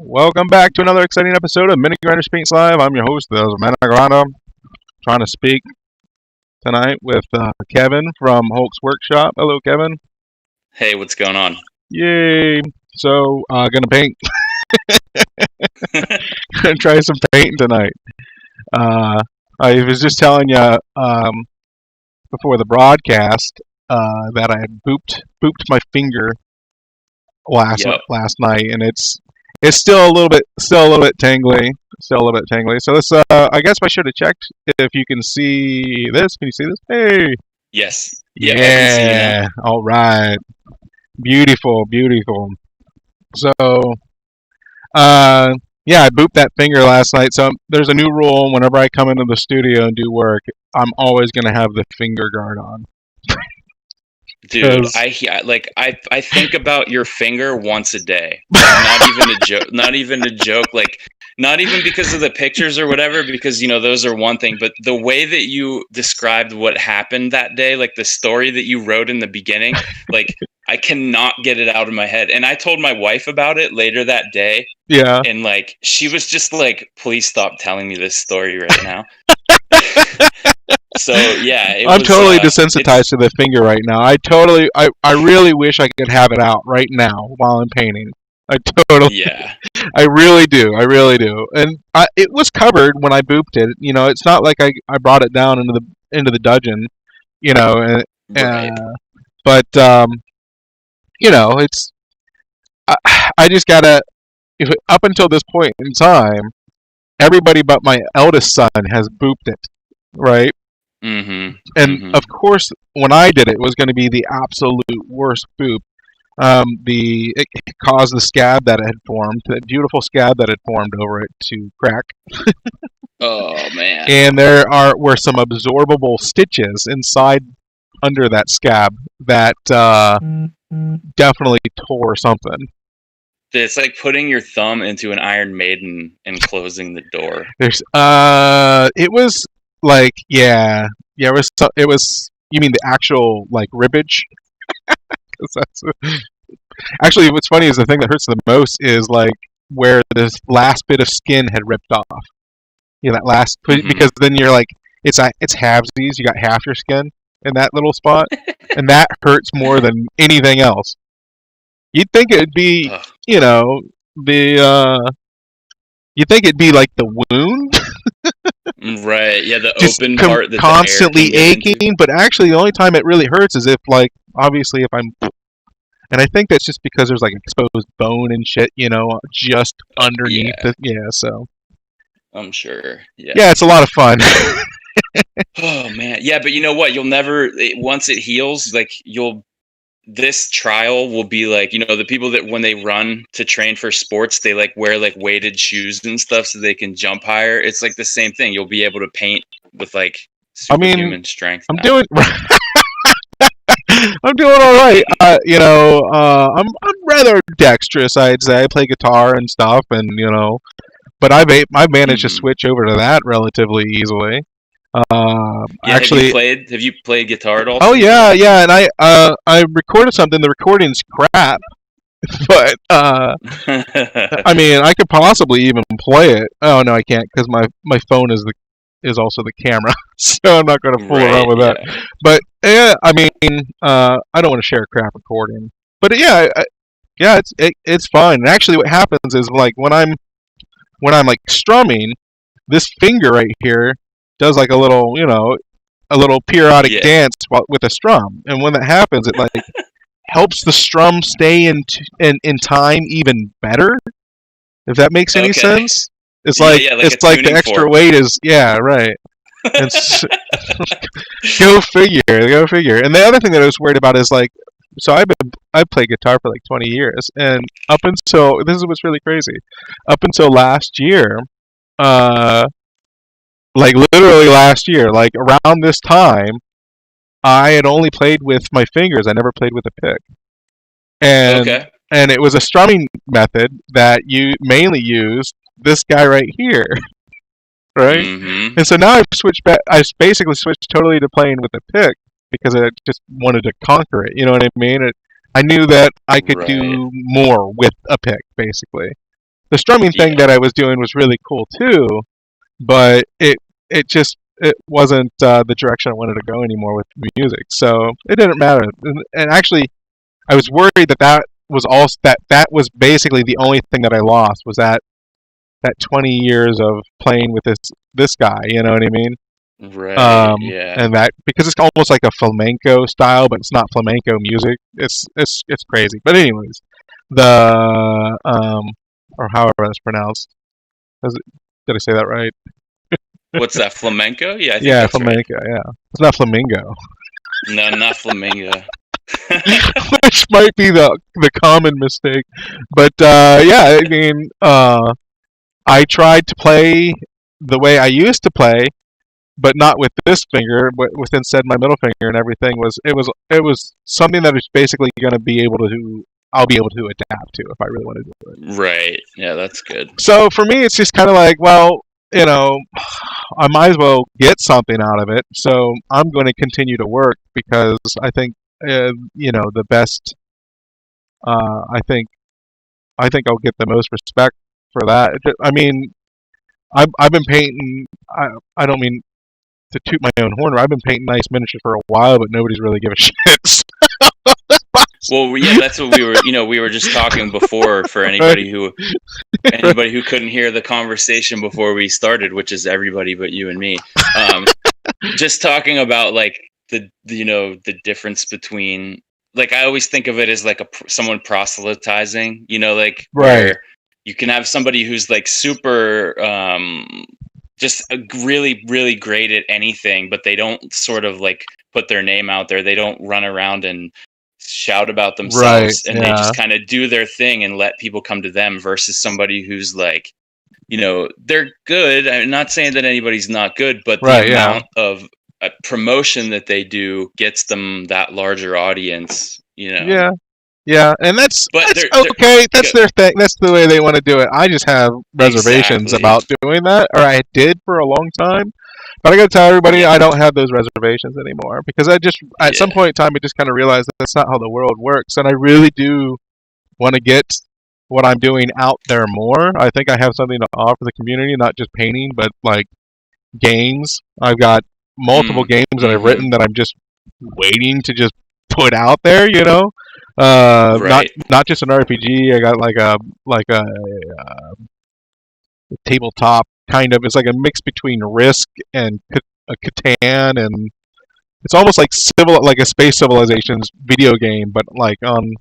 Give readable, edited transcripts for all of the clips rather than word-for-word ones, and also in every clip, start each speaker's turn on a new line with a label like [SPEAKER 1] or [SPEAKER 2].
[SPEAKER 1] Welcome back to another exciting episode of MiniGrinder Paints Live. I'm your host, the MiniGrinder, trying to speak tonight with Kevin from Holk's Workshop. Hello, Kevin.
[SPEAKER 2] Hey, what's going on?
[SPEAKER 1] Yay! So, gonna paint. Gonna try some painting tonight. I was just telling you before the broadcast that I had booped my finger last night, and it's still a little bit tingly. So this, I guess I should have checked if you can see this. Can you see this? Hey.
[SPEAKER 2] Yes.
[SPEAKER 1] Yeah. I can see you now. All right. Beautiful. So, yeah, I booped that finger last night. So there's a new rule. Whenever I come into the studio and do work, I'm always gonna have the finger guard on.
[SPEAKER 2] Dude, I think about your finger once a day. Not even a joke. Not even a joke. Like, not even because of the pictures or whatever, because those are one thing. But the way that you described what happened that day, like the story that you wrote in the beginning, like I cannot get it out of my head. And I told my wife about it later that day.
[SPEAKER 1] Yeah.
[SPEAKER 2] And like she was just like, "Please stop telling me this story right now." So yeah,
[SPEAKER 1] I'm totally desensitized to the finger right now. I really wish I could have it out right now while I'm painting. I really do. And it was covered when I booped it. It's not like I brought it down into the dungeon.
[SPEAKER 2] Right.
[SPEAKER 1] But it's I just gotta. Up until this point in time, everybody but my eldest son has booped it, right?
[SPEAKER 2] Mm-hmm.
[SPEAKER 1] And of course, when I did it, it was going to be the absolute worst boop. It caused the scab that had formed, the beautiful scab that had formed over it, to crack.
[SPEAKER 2] Oh man!
[SPEAKER 1] And were some absorbable stitches inside under that scab that definitely tore something.
[SPEAKER 2] It's like putting your thumb into an Iron Maiden and closing the door.
[SPEAKER 1] It was like, yeah, it was. You mean the actual like ribbage? Actually, what's funny is the thing that hurts the most is like where this last bit of skin had ripped off. That last because then you're like it's halvesies. You got half your skin in that little spot, and that hurts more than anything else. You'd think it'd be, you'd think it'd be like the wound.
[SPEAKER 2] Right, yeah, the
[SPEAKER 1] just
[SPEAKER 2] open part that
[SPEAKER 1] constantly aching, but actually the only time it really hurts is if, like, obviously if I'm, and I think that's just because there's like exposed bone and shit, just underneath so.
[SPEAKER 2] I'm sure, yeah.
[SPEAKER 1] Yeah, it's a lot of fun.
[SPEAKER 2] Oh man, yeah, but you know what? You'll never, once it heals, like this trial will be like, the people that when they run to train for sports, they like wear like weighted shoes and stuff so they can jump higher. It's like the same thing. You'll be able to paint with like superhuman strength.
[SPEAKER 1] I'm doing all right. I'm rather dexterous, I'd say. I play guitar and stuff, and but I've managed to switch over to that relatively easily. Actually,
[SPEAKER 2] have you played guitar at all?
[SPEAKER 1] Oh yeah, and I recorded something. The recording's crap, but I mean, I could possibly even play it. Oh no, I can't because my phone is also the camera, so I'm not going to fool around with that. But yeah, I mean, I don't want to share a crap recording, but yeah, it's fun. And actually, what happens is like when I'm like strumming, this finger right here does like a little periodic dance with a strum, and when that happens, it like helps the strum stay in time even better. If that makes any sense, it's like the extra weight is right. Go figure. And the other thing that I was worried about is like, so I've played guitar for like 20 years, and up until this is what's really crazy, up until last year, like literally last year, like around this time, I had only played with my fingers. I never played with a pick. And it was a strumming method that you mainly used this guy right here. Right? Mm-hmm. And so now I've switched back. I basically switched totally to playing with a pick because I just wanted to conquer it. You know what I mean? I knew that I could do more with a pick, basically. The strumming thing
[SPEAKER 2] Yeah.
[SPEAKER 1] that I was doing was really cool too, but it wasn't the direction I wanted to go anymore with music. So it didn't matter. And actually, I was worried that was also that was basically the only thing that I lost was that 20 years of playing with this guy. You know what I mean?
[SPEAKER 2] Right. Yeah.
[SPEAKER 1] And that because it's almost like a flamenco style, but it's not flamenco music. It's crazy. But anyways, the or however that's pronounced. Did I say that right?
[SPEAKER 2] What's that, flamenco? Yeah, I think
[SPEAKER 1] Yeah,
[SPEAKER 2] that's
[SPEAKER 1] flamenco.
[SPEAKER 2] right.
[SPEAKER 1] Yeah, it's not flamingo,
[SPEAKER 2] No, not flamingo.
[SPEAKER 1] which might be the common mistake. But yeah, I mean, I tried to play the way I used to play, but not with this finger, but with instead my middle finger and everything it was something that is basically going to be able to do. I'll be able to adapt to if I really want to do it.
[SPEAKER 2] Right. Yeah, that's good.
[SPEAKER 1] So for me, it's just kind of like, well, I might as well get something out of it. So I'm going to continue to work because I think, the best. I think I'll get the most respect for that. I mean, I've been painting. I don't mean to toot my own horn. I've been painting nice miniatures for a while, but nobody's really give a shit.
[SPEAKER 2] Well, yeah, that's what we were just talking before for anybody who couldn't hear the conversation before we started, which is everybody but you and me. Just talking about like the difference between, like, I always think of it as like someone proselytizing, like
[SPEAKER 1] Right.
[SPEAKER 2] where you can have somebody who's like super just really, really great at anything, but they don't sort of like put their name out there. They don't run around and shout about themselves,
[SPEAKER 1] Right,
[SPEAKER 2] and they just kind of do their thing and let people come to them, versus somebody who's like, they're good. I'm not saying that anybody's not good, but the amount of promotion that they do gets them that larger audience,
[SPEAKER 1] Yeah, and that's okay.
[SPEAKER 2] They're
[SPEAKER 1] that's their thing. That's the way they want to do it. I just have reservations about doing that, or I did for a long time. But I got to tell everybody, I don't have those reservations anymore because I just, at some point in time, I just kind of realized that that's not how the world works, and I really do want to get what I'm doing out there more. I think I have something to offer the community, not just painting, but like games. I've got multiple games that I've written that I'm just waiting to just put out there. Not just an RPG. I got like a tabletop kind of. It's like a mix between Risk and a Catan, and it's almost like like a Space Civilizations video game, but like on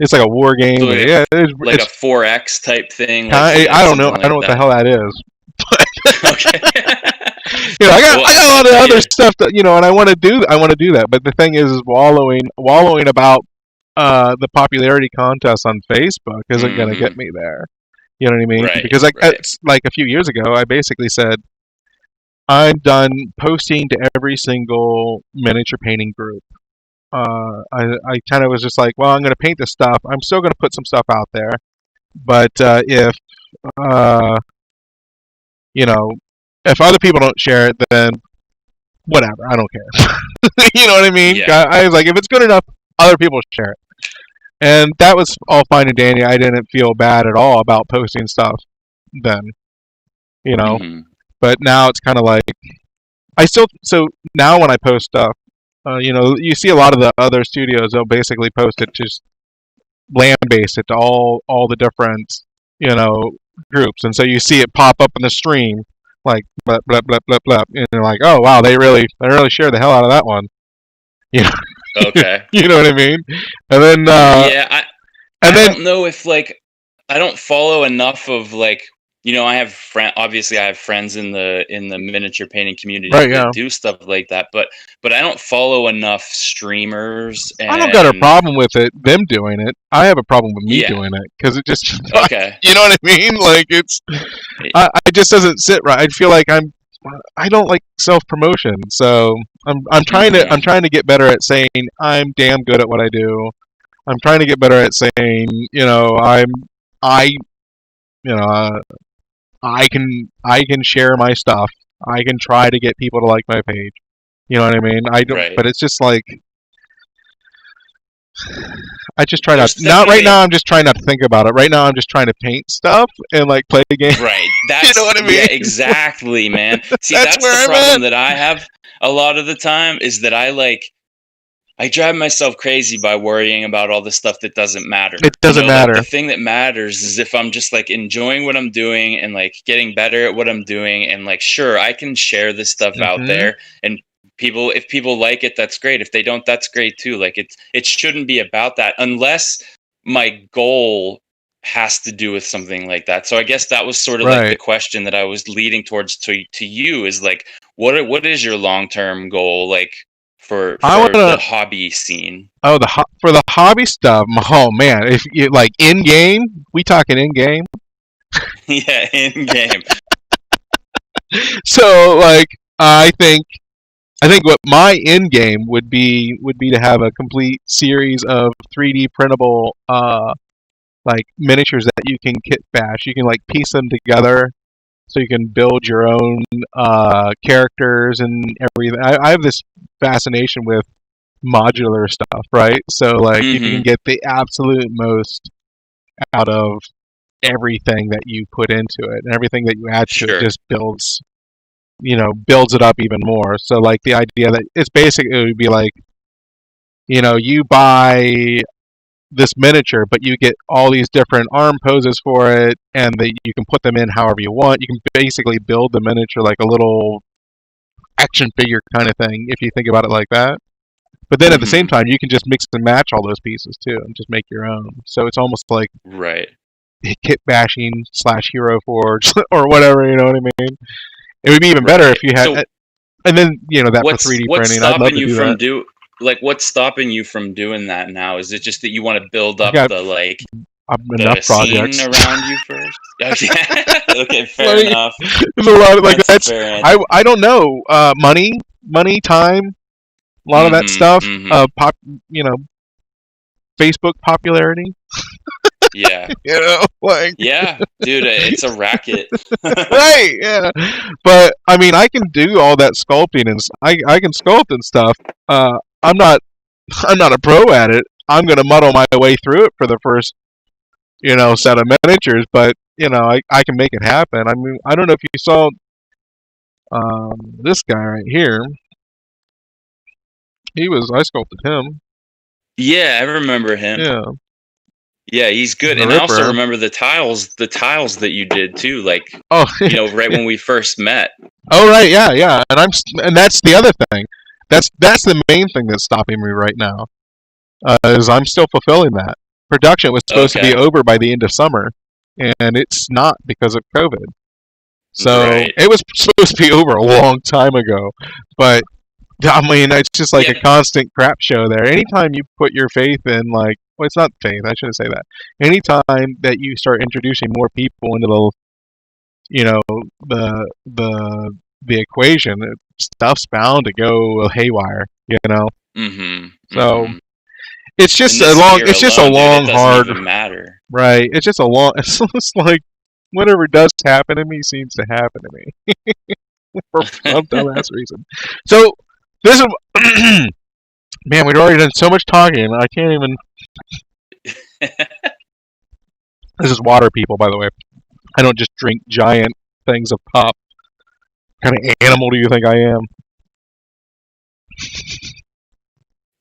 [SPEAKER 1] it's like a war game.
[SPEAKER 2] So like
[SPEAKER 1] it's
[SPEAKER 2] a 4X type thing.
[SPEAKER 1] I don't know. I don't know what the hell that is. Okay. I got a lot of other stuff that and I want to do that. But the thing is wallowing about the popularity contest on Facebook isn't going to get me there. You know what I mean?
[SPEAKER 2] Right,
[SPEAKER 1] because it's like a few years ago, I basically said I'm done posting to every single miniature painting group. I kind of was just like, well, I'm going to paint this stuff. I'm still going to put some stuff out there, but if if other people don't share it, then whatever. I don't care. You know what I mean?
[SPEAKER 2] Yeah.
[SPEAKER 1] I was like, if it's good enough, other people share it. And that was all fine and dandy. I didn't feel bad at all about posting stuff then. But now it's kind of like, so now when I post stuff, you see a lot of the other studios, they'll basically post it just land-based it to all the different, groups. And so you see it pop up in the stream, like, blah, blah, blah, blah, blah. And you're like, oh, wow, they really shared the hell out of that one.
[SPEAKER 2] Okay.
[SPEAKER 1] You know what I mean? And then,
[SPEAKER 2] I don't know if, like, I don't follow enough of, like, I have obviously I have friends in the miniature painting community that do stuff like that, but I don't follow enough streamers. And I
[SPEAKER 1] don't got a problem with them doing it. I have a problem with me doing it because it just
[SPEAKER 2] okay.
[SPEAKER 1] You know what I mean? Like I just doesn't sit right. I feel like I don't like self promotion, so I'm trying to get better at saying I'm damn good at what I do. I'm trying to get better at saying I can share my stuff. I can try to get people to like my page. You know what I mean? I don't, but it's just like I just try
[SPEAKER 2] There's
[SPEAKER 1] not right
[SPEAKER 2] definitely
[SPEAKER 1] now. I'm just trying not to think about it. Right now, I'm just trying to paint stuff and like play a game.
[SPEAKER 2] right.
[SPEAKER 1] You know what I mean?
[SPEAKER 2] Yeah, exactly, man. See,
[SPEAKER 1] That's
[SPEAKER 2] that's
[SPEAKER 1] where
[SPEAKER 2] the
[SPEAKER 1] I'm
[SPEAKER 2] problem
[SPEAKER 1] at.
[SPEAKER 2] that I have a lot of the time is that I drive myself crazy by worrying about all the stuff that doesn't matter.
[SPEAKER 1] It doesn't
[SPEAKER 2] Like the
[SPEAKER 1] matter.
[SPEAKER 2] thing that matters is if I'm just like enjoying what I'm doing and like getting better at what I'm doing and like sure, I can share this stuff out
[SPEAKER 1] Hmm.
[SPEAKER 2] there and if people like it, that's great. If they don't, that's great too. Like it shouldn't be about that unless my goal has to do with something like that. So I guess that was sort of like the
[SPEAKER 1] Right.
[SPEAKER 2] question that I was leading towards to you is like what is your long-term goal like
[SPEAKER 1] I
[SPEAKER 2] for the
[SPEAKER 1] wanna.
[SPEAKER 2] hobby scene?
[SPEAKER 1] Oh, for the hobby stuff. Oh man, if you like in game, we talking in game.
[SPEAKER 2] Yeah, in game.
[SPEAKER 1] So like, I think what my end game would be to have a complete series of 3D printable like miniatures that you can kit bash. You can like piece them together so you can build your own characters and everything. I have this fascination with modular stuff, right? So like if you can
[SPEAKER 2] Mm-hmm.
[SPEAKER 1] get the absolute most out of everything that you put into it and everything that you add to it
[SPEAKER 2] Sure.
[SPEAKER 1] just builds, builds it up even more. So like the idea that it's basically, it would be like, you buy this miniature, but you get all these different arm poses for it, and you can put them in however you want. You can basically build the miniature like a little action figure kind of thing if you think about it like that. But then at the same
[SPEAKER 2] Mm-hmm.
[SPEAKER 1] time, you can just mix and match all those pieces too, and just make your own. So it's almost like
[SPEAKER 2] Right.
[SPEAKER 1] kit bashing / Hero Forge or whatever. You know what I mean? It would be even better
[SPEAKER 2] Right.
[SPEAKER 1] if you had,
[SPEAKER 2] So
[SPEAKER 1] and then that for 3D
[SPEAKER 2] what's
[SPEAKER 1] printing. I'd love
[SPEAKER 2] stopping
[SPEAKER 1] to
[SPEAKER 2] you
[SPEAKER 1] do
[SPEAKER 2] from
[SPEAKER 1] that.
[SPEAKER 2] do like what's stopping you from doing that now? Is it just that you want to build
[SPEAKER 1] I
[SPEAKER 2] up
[SPEAKER 1] got enough
[SPEAKER 2] the scene
[SPEAKER 1] projects.
[SPEAKER 2] around you first? Okay. Okay, fair
[SPEAKER 1] Like,
[SPEAKER 2] enough.
[SPEAKER 1] there's a lot of like
[SPEAKER 2] That's
[SPEAKER 1] that's
[SPEAKER 2] fair answer.
[SPEAKER 1] I don't know. Money, time, a lot of that
[SPEAKER 2] Mm-hmm.
[SPEAKER 1] stuff.
[SPEAKER 2] Mm-hmm.
[SPEAKER 1] You know, Facebook popularity.
[SPEAKER 2] Yeah.
[SPEAKER 1] Like
[SPEAKER 2] Yeah, dude, it's a racket.
[SPEAKER 1] right, yeah. But I mean, I can do all that sculpting and I can sculpt and stuff. I'm not I'm not a pro at it. I'm gonna muddle my way through it for the first set of miniatures, but I can make it happen. I mean, I don't know if you saw this guy right here. I sculpted him.
[SPEAKER 2] Yeah, I remember him.
[SPEAKER 1] Yeah,
[SPEAKER 2] Yeah, he's good.
[SPEAKER 1] the
[SPEAKER 2] And I also
[SPEAKER 1] Ripper.
[SPEAKER 2] remember the tiles that you did too, like,
[SPEAKER 1] Oh,
[SPEAKER 2] right when we first met.
[SPEAKER 1] oh right, yeah, yeah. And that's the other thing. That's the main thing that's stopping me right now. Is I'm still fulfilling that. Production was supposed to be
[SPEAKER 2] Okay.
[SPEAKER 1] over by the end of summer, and it's not because of COVID. So
[SPEAKER 2] Right.
[SPEAKER 1] it was supposed to be over a long time ago, but I mean, it's just like a
[SPEAKER 2] Yeah.
[SPEAKER 1] constant crap show there. Anytime you put your faith in, like, well, it's not faith. I shouldn't say that. Anytime that you start introducing more people into you know, the equation, stuff's bound to go haywire.
[SPEAKER 2] Mm-hmm.
[SPEAKER 1] So
[SPEAKER 2] Mm-hmm. And this year
[SPEAKER 1] it's just a
[SPEAKER 2] alone, dude, it
[SPEAKER 1] long,
[SPEAKER 2] doesn't
[SPEAKER 1] hard,
[SPEAKER 2] even matter.
[SPEAKER 1] right. It's just a long. It's just like whatever does happen to me seems to happen to me for some dumbass reason. So this is man, we've already done so much talking. I can't even. This is water, people, by the way. I don't just drink giant things of pop. What kind of animal do you think I am?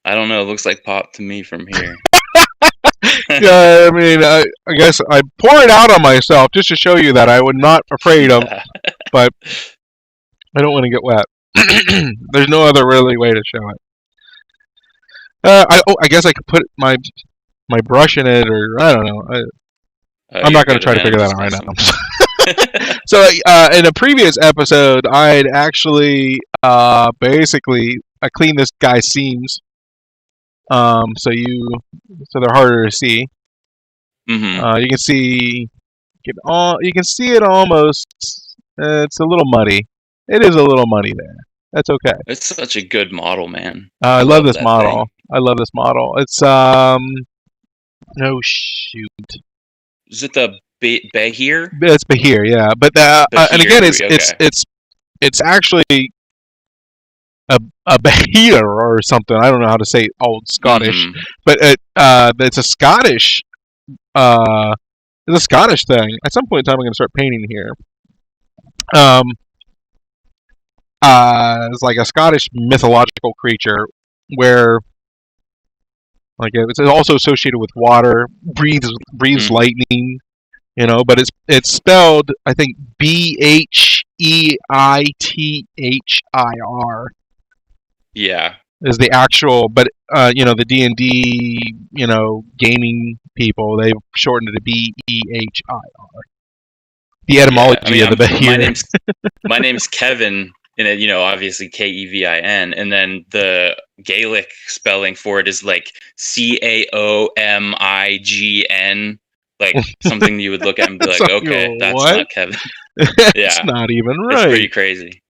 [SPEAKER 2] I don't know. It looks like pop to me from here.
[SPEAKER 1] Yeah, I mean, I guess I pour it out on myself just to show you that I'm not afraid of, but I don't want to get wet. There's no other really way to show it. I guess I could put my brush in it, or I don't know. I'm
[SPEAKER 2] You're
[SPEAKER 1] not going to
[SPEAKER 2] good,
[SPEAKER 1] try to
[SPEAKER 2] man. I'm
[SPEAKER 1] figure that
[SPEAKER 2] just
[SPEAKER 1] out right
[SPEAKER 2] messing with
[SPEAKER 1] now.
[SPEAKER 2] you.
[SPEAKER 1] So in a previous episode, I'd actually basically I cleaned this guy's seams. So they're harder to see.
[SPEAKER 2] Mm-hmm.
[SPEAKER 1] You can see you can see it almost. It's a little muddy. It is a little muddy there. That's okay.
[SPEAKER 2] It's such a good model, man.
[SPEAKER 1] I
[SPEAKER 2] I
[SPEAKER 1] love
[SPEAKER 2] love
[SPEAKER 1] this
[SPEAKER 2] that thing.
[SPEAKER 1] model. I love this model. It's no shoot.
[SPEAKER 2] Is it the Behir?
[SPEAKER 1] It's Behir, yeah. But and again,
[SPEAKER 2] Behir. Okay.
[SPEAKER 1] it's actually a Behir or something. I don't know how to say old Scottish,
[SPEAKER 2] Mhm.
[SPEAKER 1] but it's a Scottish it's a Scottish thing. At some point in time, I'm going to start painting here. It's like a Scottish mythological creature where like it's also associated with water, breathes lightning, but it's spelled, I think, Beithir
[SPEAKER 2] Yeah.
[SPEAKER 1] is the actual, but the D&D gaming people, they've shortened it to Behir. The etymology
[SPEAKER 2] Yeah. I mean,
[SPEAKER 1] of the Behir.
[SPEAKER 2] my name's Kevin, and obviously Kevin, and then the Gaelic spelling for it is like Caomign, like something you would look at and be like,
[SPEAKER 1] So,
[SPEAKER 2] okay, that's
[SPEAKER 1] what?
[SPEAKER 2] not Kevin.
[SPEAKER 1] It's
[SPEAKER 2] Yeah,
[SPEAKER 1] not even
[SPEAKER 2] it's
[SPEAKER 1] right.
[SPEAKER 2] pretty crazy.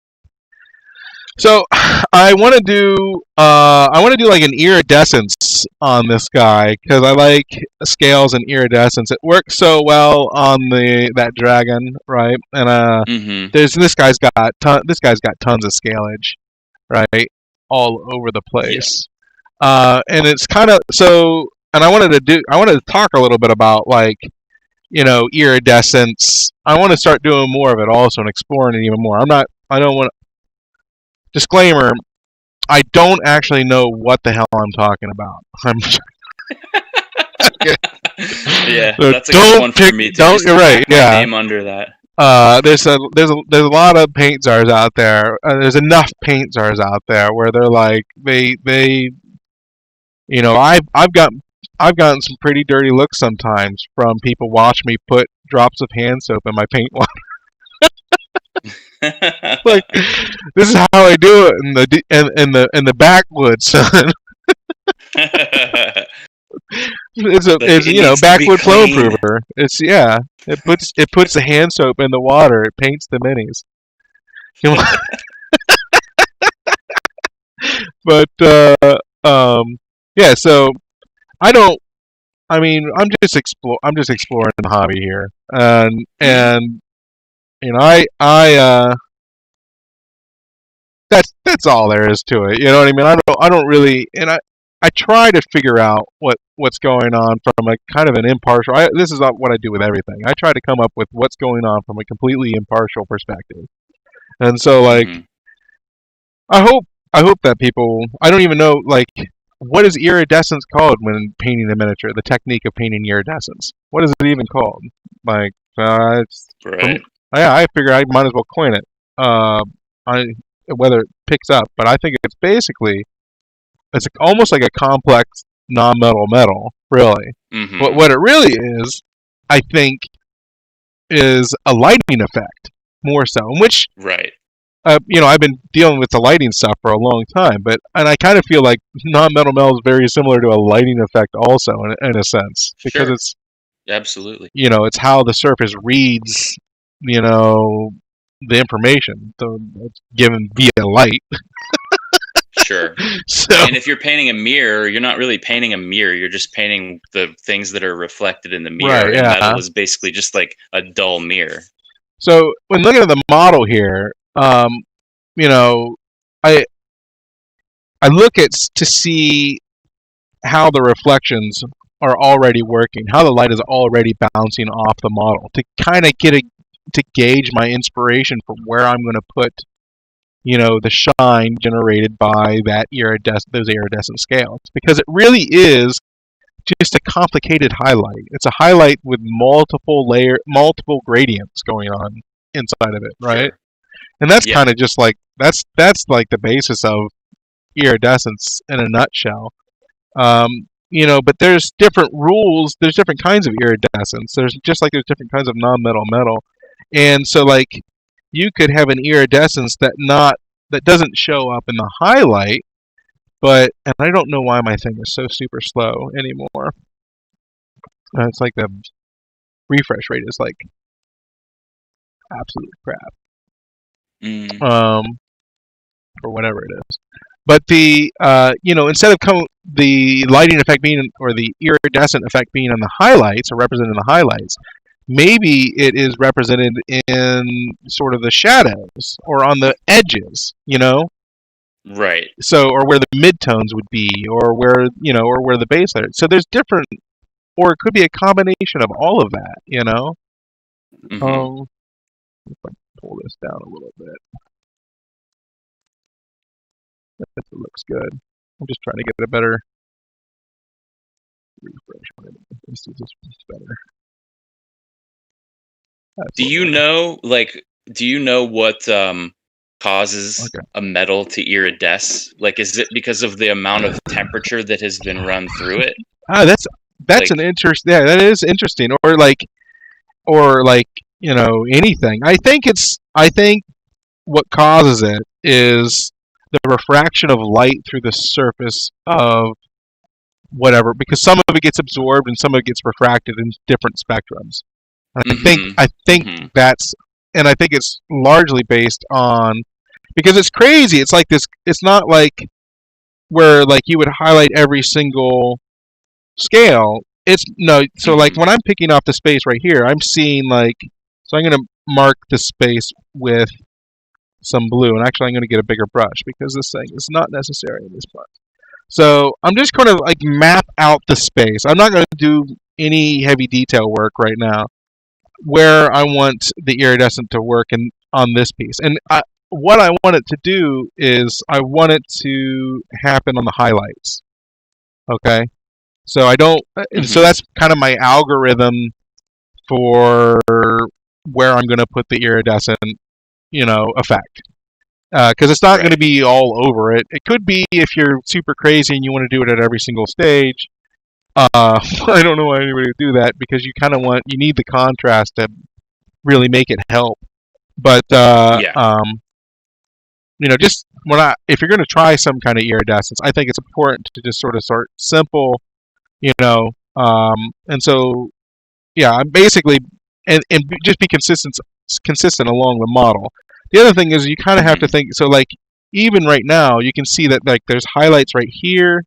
[SPEAKER 1] So I want to do like an iridescence on this guy because I like scales and iridescence. It works so well on that dragon, right? And
[SPEAKER 2] Mm-hmm.
[SPEAKER 1] this guy's got tons of scalage, right, all over the place.
[SPEAKER 2] Yeah.
[SPEAKER 1] And it's kind of so. And I wanted to talk a little bit about like iridescence. I want to start doing more of it also and exploring it even more. I don't want. Disclaimer, I don't actually know what the hell I'm talking about.
[SPEAKER 2] Yeah,
[SPEAKER 1] So
[SPEAKER 2] that's a good one for me to
[SPEAKER 1] You're right.
[SPEAKER 2] my
[SPEAKER 1] Yeah.
[SPEAKER 2] name under that.
[SPEAKER 1] There's a lot of paint czars out there. There's enough paint czars out there where they're like they I've gotten some pretty dirty looks sometimes from people watch me put drops of hand soap in my paint water. Like, this is how I do it in the backwoods, son. It's backwood flow improver. It puts the hand soap in the water. It paints the minis. But yeah. So I don't. I mean, I'm just exploring the hobby here, and that's all there is to it. You know what I mean? I don't really, and I try to figure out what's going on from a kind of an impartial. This is what I do with everything. I try to come up with what's going on from a completely impartial perspective. And so, like, I hope that people. I don't even know, like, what is iridescence called when painting a miniature? The technique of painting iridescence. What is it even called? Like, it's
[SPEAKER 2] Right.
[SPEAKER 1] I figure I might as well coin it. Whether it picks up, but I think it's basically almost like a complex non-metal metal, really.
[SPEAKER 2] Mm-hmm.
[SPEAKER 1] But what it really is, I think, is a lighting effect more so. In which,
[SPEAKER 2] right.
[SPEAKER 1] I've been dealing with the lighting stuff for a long time, and I kind of feel like non-metal metal is very similar to a lighting effect, also in a sense, because
[SPEAKER 2] Sure.
[SPEAKER 1] it's
[SPEAKER 2] absolutely.
[SPEAKER 1] It's how the surface reads, the information. So it's given via light.
[SPEAKER 2] Sure.
[SPEAKER 1] So,
[SPEAKER 2] and if you're painting a mirror, you're not really painting a mirror. You're just painting the things that are reflected in the mirror.
[SPEAKER 1] Right, yeah.
[SPEAKER 2] And metal is basically just like a dull mirror.
[SPEAKER 1] So when looking at the model here, I look at to see how the reflections are already working, how the light is already bouncing off the model to kind of to gauge my inspiration for where I'm going to put, the shine generated by those iridescent scales, because it really is just a complicated highlight. It's a highlight with multiple gradients going on inside of it, right?
[SPEAKER 2] Sure.
[SPEAKER 1] And that's kind of just like that's like the basis of iridescence in a nutshell. But there's different rules. There's different kinds of iridescence. There's different kinds of non-metal metal, and so like you could have an iridescence that doesn't show up in the highlight, and I don't know why my thing is so super slow anymore. It's like the refresh rate is like absolute crap. Or whatever it is. But the instead of the lighting effect being, or the iridescent effect being on the highlights, or represented in the highlights, maybe it is represented in sort of the shadows or on the edges,
[SPEAKER 2] Right.
[SPEAKER 1] So, or where the midtones would be, or where or where the base layer. So there's different, or it could be a combination of all of that.
[SPEAKER 2] Mm-hmm.
[SPEAKER 1] If I pull this down a little bit, if it looks good. I'm just trying to get a better refresh. This is better. That's
[SPEAKER 2] Do you
[SPEAKER 1] better.
[SPEAKER 2] know, what causes
[SPEAKER 1] Okay.
[SPEAKER 2] a metal to iridesce? Like, is it because of the amount of temperature that has been run through it?
[SPEAKER 1] That's
[SPEAKER 2] Like,
[SPEAKER 1] an interest. Yeah, that is interesting. Or like anything. I think what causes it is the refraction of light through the surface of whatever, because some of it gets absorbed and some of it gets refracted in different spectrums. And
[SPEAKER 2] mm-hmm,
[SPEAKER 1] I think
[SPEAKER 2] mm-hmm,
[SPEAKER 1] that's, and I think it's largely based on, because it's crazy. It's like this. It's not like where like you would highlight every single scale. It's no. So like
[SPEAKER 2] mm-hmm.
[SPEAKER 1] when I'm picking off the space right here, I'm seeing like. So I'm going to mark the space with some blue, and actually I'm going to get a bigger brush because this thing is not necessary in this part. So I'm just going to like map out the space. I'm not going to do any heavy detail work right now where I want the iridescent to work on this piece. And what I want it to do is I want it to happen on the highlights. Okay? So I don't so
[SPEAKER 2] Mm-hmm.
[SPEAKER 1] that's kind of my algorithm for where I'm going to put the iridescent, effect. Because it's not going to
[SPEAKER 2] Right.
[SPEAKER 1] be all over it. It could be if you're super crazy and you want to do it at every single stage. I don't know why anybody would do that because you need the contrast to really make it help. But
[SPEAKER 2] Yeah.
[SPEAKER 1] just if you're going to try some kind of iridescence, I think it's important to just sort of start simple, and so yeah, I'm basically and just be consistent along the model. The other thing is you kind of have to
[SPEAKER 2] Mm-hmm.
[SPEAKER 1] think. So like even right now, you can see that like there's highlights right here.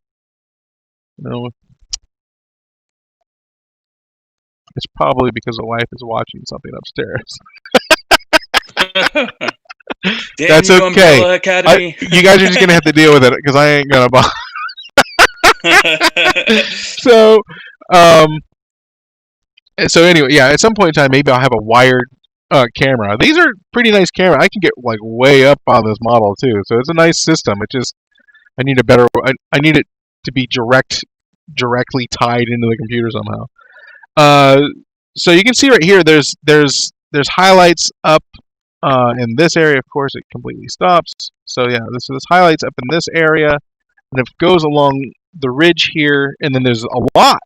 [SPEAKER 1] It's probably because the wife is watching something upstairs.
[SPEAKER 2] Damn
[SPEAKER 1] That's
[SPEAKER 2] you,
[SPEAKER 1] okay.
[SPEAKER 2] Umbrella Academy.
[SPEAKER 1] You guys are just gonna have to deal with it because I ain't gonna bother. So, um, so anyway, yeah. At some point in time, maybe I'll have a wired camera. These are pretty nice camera. I can get like way up on this model too, so it's a nice system. It just I need a better. I need it to be directly tied into the computer somehow. Uh, so you can see right here, there's highlights up in this area. Of course, it completely stops. So yeah, this highlights up in this area, and it goes along the ridge here, and then there's a lot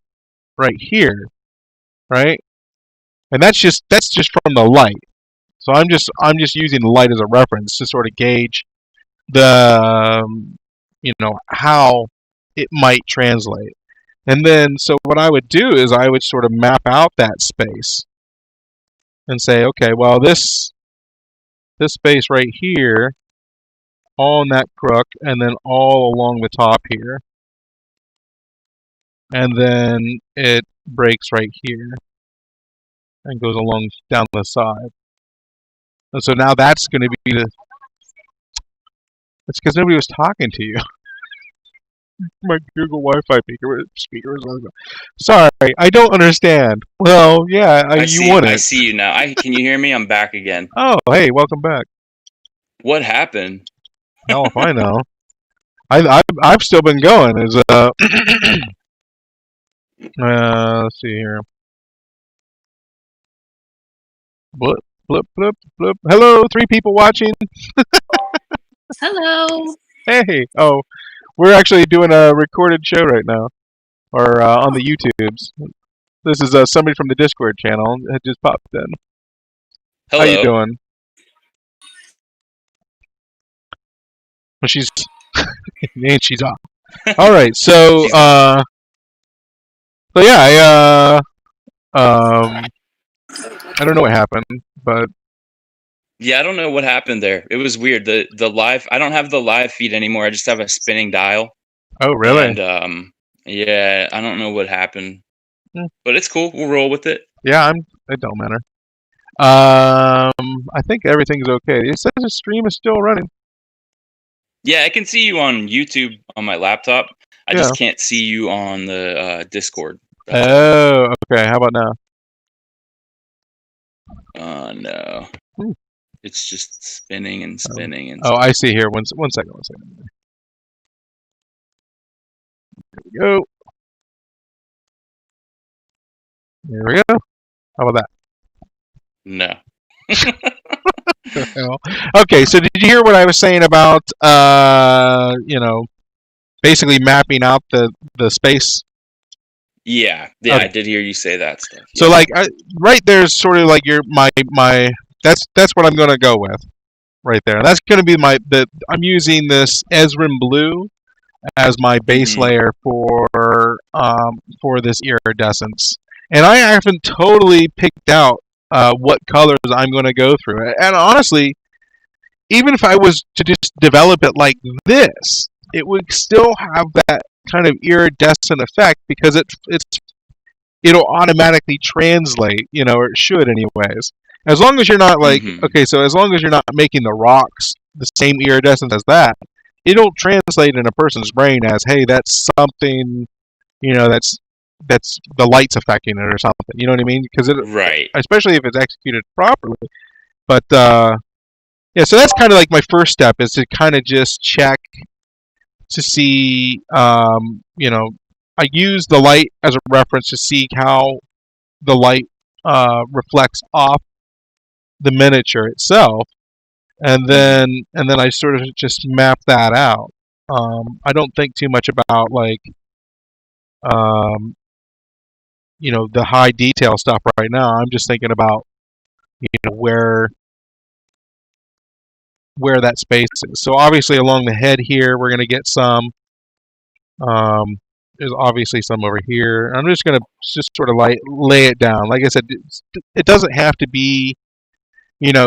[SPEAKER 1] right here, right? And that's just from the light. So I'm just using the light as a reference to sort of gauge the how it might translate. And then so what I would do is I would sort of map out that space and say, okay, well this space right here, all in that crook, and then all along the top here, and then it breaks right here and goes along down the side. And so now that's going to be the. It's because nobody was talking to you. My Google Wi-Fi speaker was on. Sorry, I don't understand. Well, yeah, you
[SPEAKER 2] I
[SPEAKER 1] wouldn't.
[SPEAKER 2] see you now. Can you hear me? I'm back again.
[SPEAKER 1] Oh, hey, welcome back.
[SPEAKER 2] What happened?
[SPEAKER 1] Hell if I know. I've still been going. Is let's see here. Blip, blip, blip, blip. Hello, 3 people watching.
[SPEAKER 3] Hello.
[SPEAKER 1] Hey, oh, we're actually doing a recorded show right now, or on the YouTubes. This is somebody from the Discord channel. It just popped in. How you
[SPEAKER 2] Hello.
[SPEAKER 1] doing? Well, she's and she's off. All right, so
[SPEAKER 2] She's
[SPEAKER 1] so yeah, I don't know what happened, but
[SPEAKER 2] Yeah, I don't know what happened there. It was weird. The live I don't have the live feed anymore. I just have a spinning dial.
[SPEAKER 1] oh really?
[SPEAKER 2] And yeah, I don't know what happened.
[SPEAKER 1] Hmm.
[SPEAKER 2] But it's cool. We'll roll with it.
[SPEAKER 1] Yeah, it don't matter. I think everything's okay. It says the stream is still running.
[SPEAKER 2] Yeah, I can see you on YouTube on my laptop. I
[SPEAKER 1] Yeah.
[SPEAKER 2] just can't see you on the Discord.
[SPEAKER 1] Oh, okay. How about now?
[SPEAKER 2] Oh no.
[SPEAKER 1] Hmm.
[SPEAKER 2] It's just spinning and spinning and
[SPEAKER 1] Oh, I see here. One second. There we go. There we go. How about
[SPEAKER 2] no.
[SPEAKER 1] that? Hell? Okay, so did you hear what I was saying about basically mapping out the space?
[SPEAKER 2] Yeah,
[SPEAKER 1] Okay.
[SPEAKER 2] I did hear you say that stuff. Yeah.
[SPEAKER 1] So like right there's sort of like my that's what I'm going to go with right there. That's going to be I'm using this Esrin blue as my base layer for this iridescence, and I haven't totally picked out what colors I'm going to go through. And honestly, even if I was to just develop it like this, it would still have that kind of iridescent effect because it'll automatically translate, or it should anyways. As long as you're not like okay, so as long as you're not making the rocks the same iridescence as that, it'll translate in a person's brain as, hey, that's something, that's the light's affecting it or something. You know what I mean? Because
[SPEAKER 2] right,
[SPEAKER 1] especially if it's executed properly. But yeah, so that's kind of like my first step is to kind of just check to see, I use the light as a reference to see how the light reflects off the miniature itself, and then I sort of just map that out. I don't think too much about like um, the high detail stuff right now. I'm just thinking about where that space is. So obviously along the head here, we're going to get some. There's obviously some over here. I'm just going to just sort of lay it down. Like I said, it doesn't have to be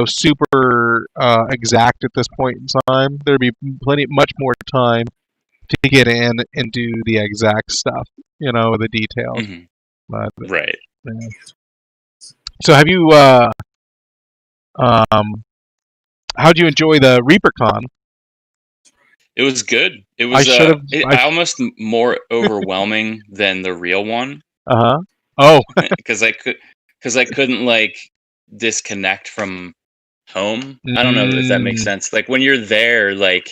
[SPEAKER 1] super exact at this point in time. There'll be much more time to get in and do the exact stuff, the details. But,
[SPEAKER 2] right.
[SPEAKER 1] Yeah. So have you, how'd you enjoy the ReaperCon?
[SPEAKER 2] It was good. It was almost more overwhelming than the real one.
[SPEAKER 1] Oh.
[SPEAKER 2] Because I couldn't like disconnect from home. I don't know if that makes sense. Like when you're there, like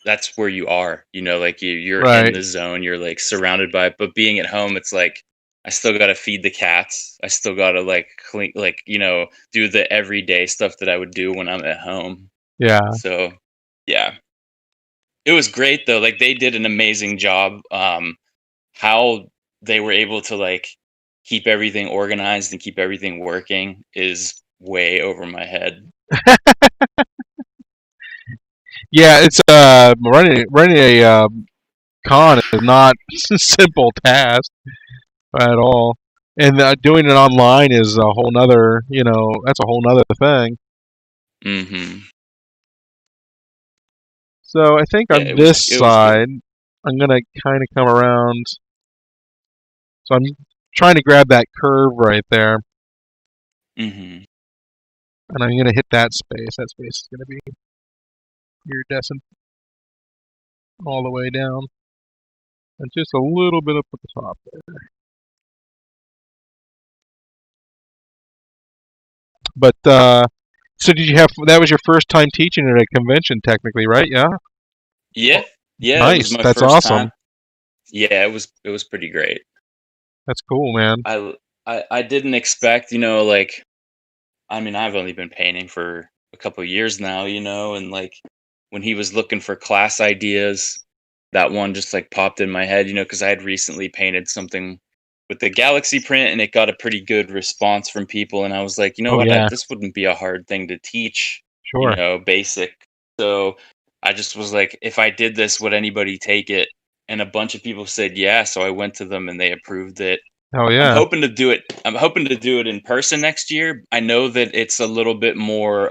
[SPEAKER 2] that's where you are. Like you're
[SPEAKER 1] Right.
[SPEAKER 2] in the zone. You're like surrounded by it. But being at home, it's like I still got to feed the cats. I still got to like clean, like do the everyday stuff that I would do when I'm at home.
[SPEAKER 1] Yeah.
[SPEAKER 2] So, yeah. It was great though. Like they did an amazing job. How they were able to like keep everything organized and keep everything working is way over my head.
[SPEAKER 1] Yeah, it's running a con is not a simple task at all, and doing it online is a whole nother. That's a whole nother thing. So I think on this side, I'm gonna kind of come around. So I'm trying to grab that curve right there, and I'm gonna hit that space. That space is gonna be iridescent all the way down, and just a little bit up at the top there. But so did you have? That was your first time teaching at a convention, technically, right? Yeah.
[SPEAKER 2] Yeah.
[SPEAKER 1] Nice.
[SPEAKER 2] It was my
[SPEAKER 1] That's
[SPEAKER 2] first
[SPEAKER 1] awesome.
[SPEAKER 2] time. Yeah, it was pretty great.
[SPEAKER 1] That's cool, man.
[SPEAKER 2] I didn't expect, like, I mean, I've only been painting for a couple of years now, and like when he was looking for class ideas, that one just like popped in my head, because I had recently painted something with the Galaxy print and it got a pretty good response from people. And I was like, this wouldn't be a hard thing to teach,
[SPEAKER 1] Sure.
[SPEAKER 2] Basic. So I just was like, if I did this, would anybody take it? And a bunch of people said yeah. So I went to them and they approved it.
[SPEAKER 1] Oh yeah.
[SPEAKER 2] I'm hoping to do it in person next year. I know that it's a little bit more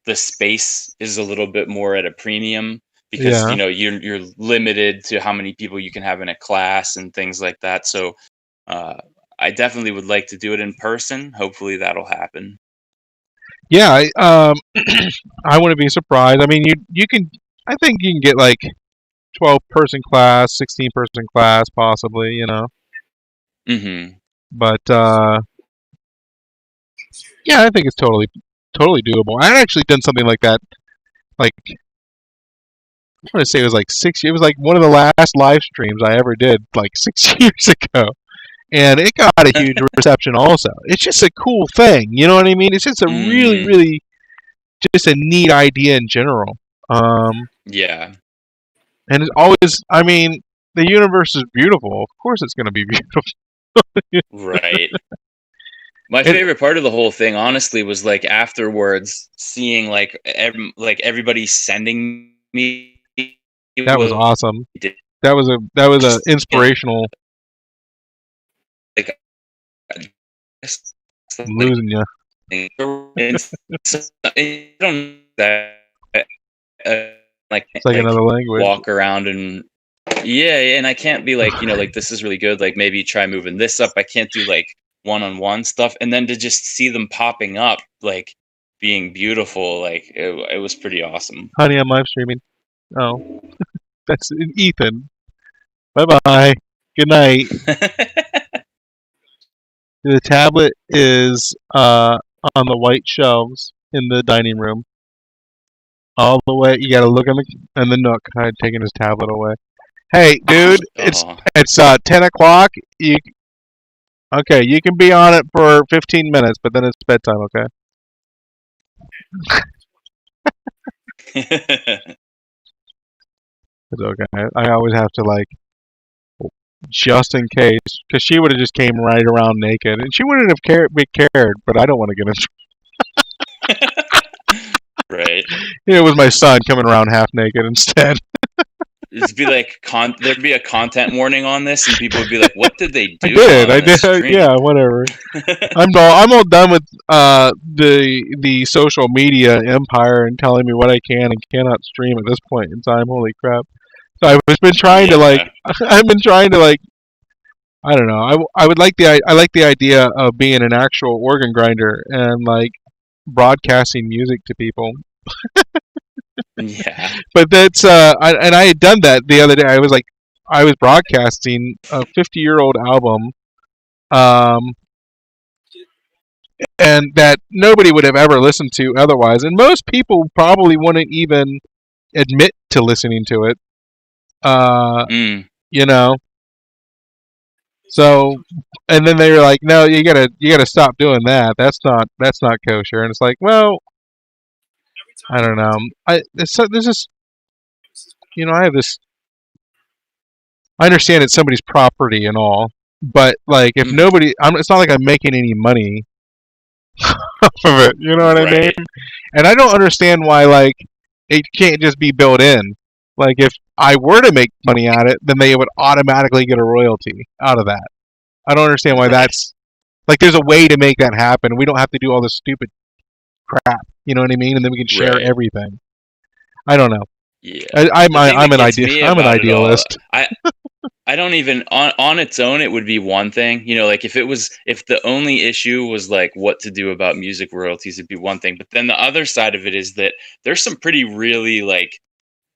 [SPEAKER 2] the space is a little bit more at a premium because you're limited to how many people you can have in a class and things like that. So I definitely would like to do it in person. Hopefully that'll happen.
[SPEAKER 1] Yeah, I wouldn't be surprised. I mean, you can. I think you can get like 12-person class, 16-person class, possibly.
[SPEAKER 2] Mm-hmm.
[SPEAKER 1] But yeah, I think it's totally doable. I actually done something like that. Like I want to say it was like 6. It was like one of the last live streams I ever did, like 6 years ago, and it got a huge reception. Also, it's just a cool thing. You know what I mean? It's just a really,
[SPEAKER 2] Mm-hmm.
[SPEAKER 1] really, just a neat idea in general.
[SPEAKER 2] Yeah.
[SPEAKER 1] And it's always, I mean, the universe is beautiful. Of course, it's going to be beautiful.
[SPEAKER 2] Right. My
[SPEAKER 1] It,
[SPEAKER 2] favorite part of the whole thing, honestly, was like afterwards seeing like everybody sending me
[SPEAKER 1] that was
[SPEAKER 2] what
[SPEAKER 1] awesome.
[SPEAKER 2] they did.
[SPEAKER 1] That was a
[SPEAKER 2] Just
[SPEAKER 1] inspirational.
[SPEAKER 2] like
[SPEAKER 1] I'm losing you.
[SPEAKER 2] I don't that like
[SPEAKER 1] It's like another language.
[SPEAKER 2] walk around and yeah, and I can't be like like this is really good. Like maybe try moving this up. I can't do like one-on-one stuff, and then to just see them popping up like being beautiful, like it was pretty awesome.
[SPEAKER 1] Honey, I'm live streaming. Oh, that's Ethan. Bye bye. Good night. The tablet is on the white shelves in the dining room. All the way, you gotta look in the nook. I'm taking his tablet away. Hey, dude, it's
[SPEAKER 2] Oh.
[SPEAKER 1] it's 10 o'clock. Okay? You can be on it for 15 minutes, but then it's bedtime. Okay? It's okay. I always have to like, just in case, because she would have just came right around naked, and she wouldn't have cared. But I don't want to get into.
[SPEAKER 2] Right.
[SPEAKER 1] It was my son coming around half naked instead.
[SPEAKER 2] It'd be like there'd be a content warning on this, and people would be like, "What did they do?"
[SPEAKER 1] I did. Yeah, whatever. I'm all done with the social media empire and telling me what I can and cannot stream at this point in time. Holy crap! So I've been trying to like. I've been trying to like. I don't know. I would like I like the idea of being an actual organ grinder and like broadcasting music to people.
[SPEAKER 2] Yeah.
[SPEAKER 1] But that's I had done that the other day. I was broadcasting a 50-year-old album, um, and that nobody would have ever listened to otherwise, and most people probably wouldn't even admit to listening to it.
[SPEAKER 2] Mm.
[SPEAKER 1] You know. So, and then they were like, "No, you gotta stop doing that. That's not kosher." And it's like, well, I don't know. This is I have this. I understand it's somebody's property and all, but like if
[SPEAKER 2] Mm-hmm.
[SPEAKER 1] nobody, it's not like I'm making any money off of it. You know what I mean?
[SPEAKER 2] Right.
[SPEAKER 1] And I don't understand why like it can't just be built in. Like if I were to make money at it, then they would automatically get a royalty out of that. I don't understand why
[SPEAKER 2] Right.
[SPEAKER 1] that's like there's a way to make that happen. We don't have to do all this stupid crap. You know what I mean? And then we can share
[SPEAKER 2] Right.
[SPEAKER 1] everything. I don't know.
[SPEAKER 2] Yeah.
[SPEAKER 1] I'm
[SPEAKER 2] The thing
[SPEAKER 1] I'm
[SPEAKER 2] that
[SPEAKER 1] an
[SPEAKER 2] gets me
[SPEAKER 1] I'm an
[SPEAKER 2] about it all,
[SPEAKER 1] idealist.
[SPEAKER 2] I don't even on its own it would be one thing. Like if the only issue was like what to do about music royalties, it'd be one thing. But then the other side of it is that there's some pretty really like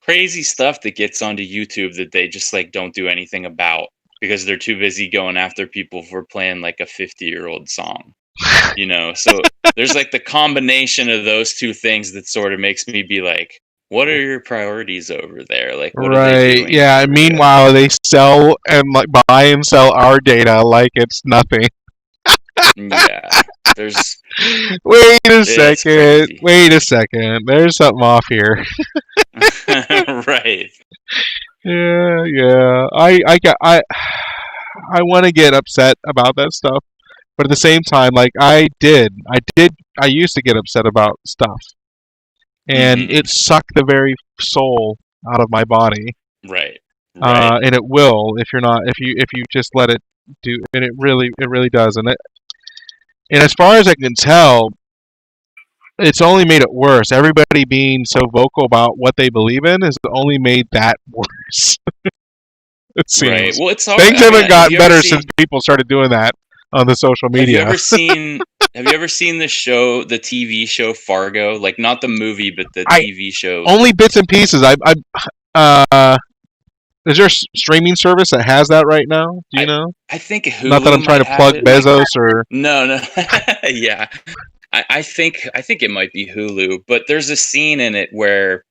[SPEAKER 2] crazy stuff that gets onto YouTube that they just like don't do anything about because they're too busy going after people for playing like a 50-year-old song. So there's like the combination of those two things that sort of makes me be like, what are your priorities over there? Like, what are they doing?
[SPEAKER 1] Yeah. And meanwhile, they sell and like buy and sell our data like it's nothing.
[SPEAKER 2] Yeah. There's.
[SPEAKER 1] Wait a
[SPEAKER 2] It's
[SPEAKER 1] second.
[SPEAKER 2] crazy.
[SPEAKER 1] Wait a second. There's something off here.
[SPEAKER 2] Right.
[SPEAKER 1] Yeah. I want to get upset about that stuff, but at the same time, like I used to get upset about stuff, and
[SPEAKER 2] Mm-hmm.
[SPEAKER 1] it sucked the very soul out of my body.
[SPEAKER 2] Right. Right.
[SPEAKER 1] And it will if you just let it do, and it really does. And as far as I can tell, it's only made it worse. Everybody being so vocal about what they believe in has only made that worse. It seems.
[SPEAKER 2] Right. Well, it's hard.
[SPEAKER 1] Things haven't gotten better since people started doing that on the social
[SPEAKER 2] Have you
[SPEAKER 1] media.
[SPEAKER 2] ever seen Have you ever seen the TV show Fargo? Like not the movie, but the TV show.
[SPEAKER 1] Only bits and pieces. Is there a streaming service that has that right now? Do you know?
[SPEAKER 2] I think Hulu.
[SPEAKER 1] Not that I'm trying to plug Bezos or.
[SPEAKER 2] No. Yeah, I think it might be Hulu. But there's a scene in it where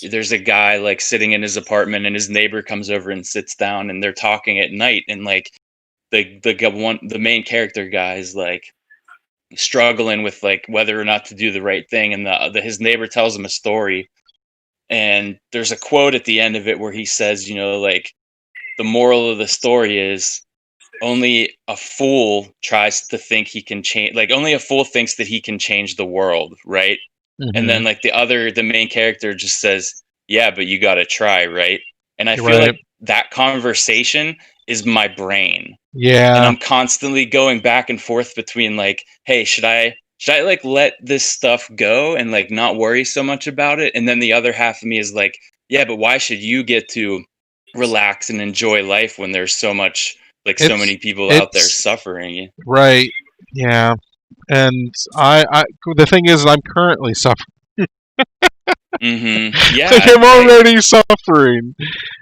[SPEAKER 2] there's a guy like sitting in his apartment, and his neighbor comes over and sits down, and they're talking at night, and like the main character guy is like struggling with like whether or not to do the right thing, and his neighbor tells him a story. And there's a quote at the end of it where he says, you know, like, the moral of the story is only a fool tries to think he can change, like, only a fool thinks that he can change the world, right? Mm-hmm. And then, like, the main character just says, yeah, but you got to try, right? And I feel like that conversation is my brain.
[SPEAKER 1] Yeah.
[SPEAKER 2] And I'm constantly going back and forth between, like, hey, should I like let this stuff go and like not worry so much about it? And then the other half of me is like, yeah, but why should you get to relax and enjoy life when there's so much, like so many people out there suffering?
[SPEAKER 1] Right. Yeah. And I the thing is, I'm currently suffering.
[SPEAKER 2] Mm-hmm. Yeah.
[SPEAKER 1] Like I'm already suffering.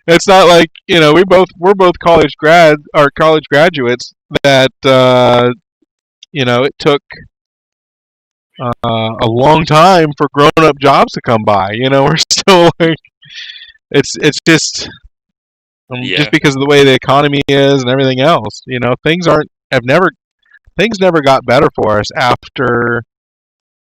[SPEAKER 1] It's not like, you know, we're both college graduates that you know, it took a long time for grown-up jobs to come by. You know, we're still like, it's just just because of the way the economy is and everything else. You know, things never got better for us after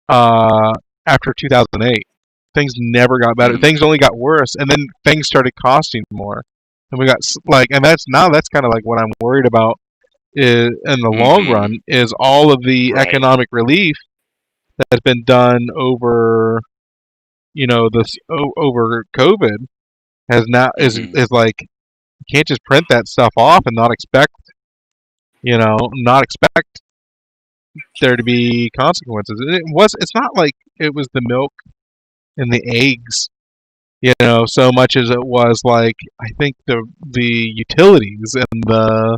[SPEAKER 1] 2008. Things never got better. Things only got worse, and then things started costing more. And we got like, and that's kind of like what I'm worried about in the long run is all of the economic relief that has been done over, you know, over COVID has now is like, you can't just print that stuff off and not expect there to be consequences. It's not like it was the milk and the eggs, you know, so much as it was like, I think the utilities and the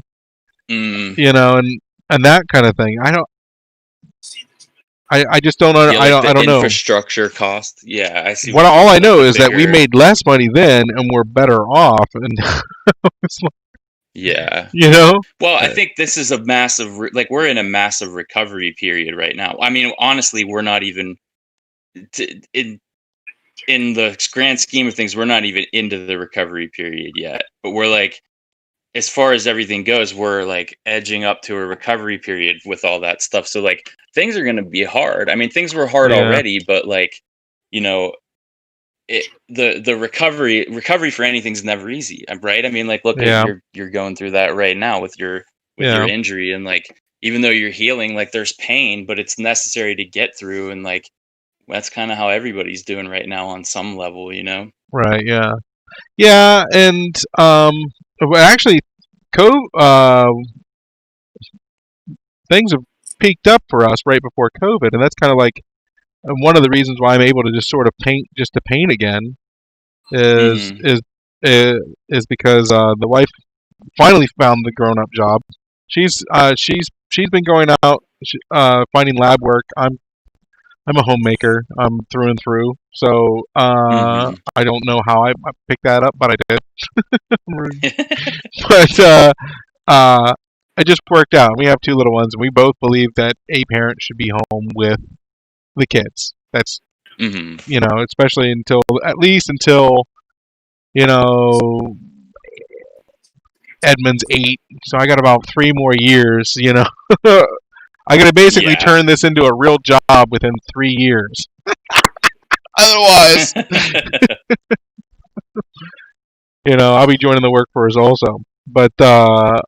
[SPEAKER 1] you know, and that kind of thing. I just don't know.
[SPEAKER 2] Like I don't know. Infrastructure cost. Yeah, I see.
[SPEAKER 1] All I know is that we made less money then and we're better off. And it's like,
[SPEAKER 2] yeah,
[SPEAKER 1] you know.
[SPEAKER 2] Well, I think this is a massive. Like we're in a massive recovery period right now. I mean, honestly, we're not even in the grand scheme of things. We're not even into the recovery period yet. But we're like, as far as everything goes, we're like edging up to a recovery period with all that stuff. So like things are going to be hard. I mean, things were hard already, but like, you know, the recovery for anything's never easy, right? I mean, like, look, you're going through that right now with your injury, and like, even though you're healing, like there's pain, but it's necessary to get through. And like, that's kind of how everybody's doing right now on some level, you know?
[SPEAKER 1] Right. Yeah. Yeah. And, actually, things have peaked up for us right before COVID, and that's kind of like one of the reasons why I'm able to just sort of paint again is because the wife finally found the grown-up job. She's been going out finding lab work. I'm a homemaker. I'm through and through. So I don't know how I picked that up, but I did. But it just worked out. We have 2 little ones, and we both believe that a parent should be home with the kids. That's you know, especially at least until you know, Edmund's 8. So I got about 3 more years. You know, I got to basically turn this into a real job within 3 years. Otherwise, you know, I'll be joining the workforce also. But right.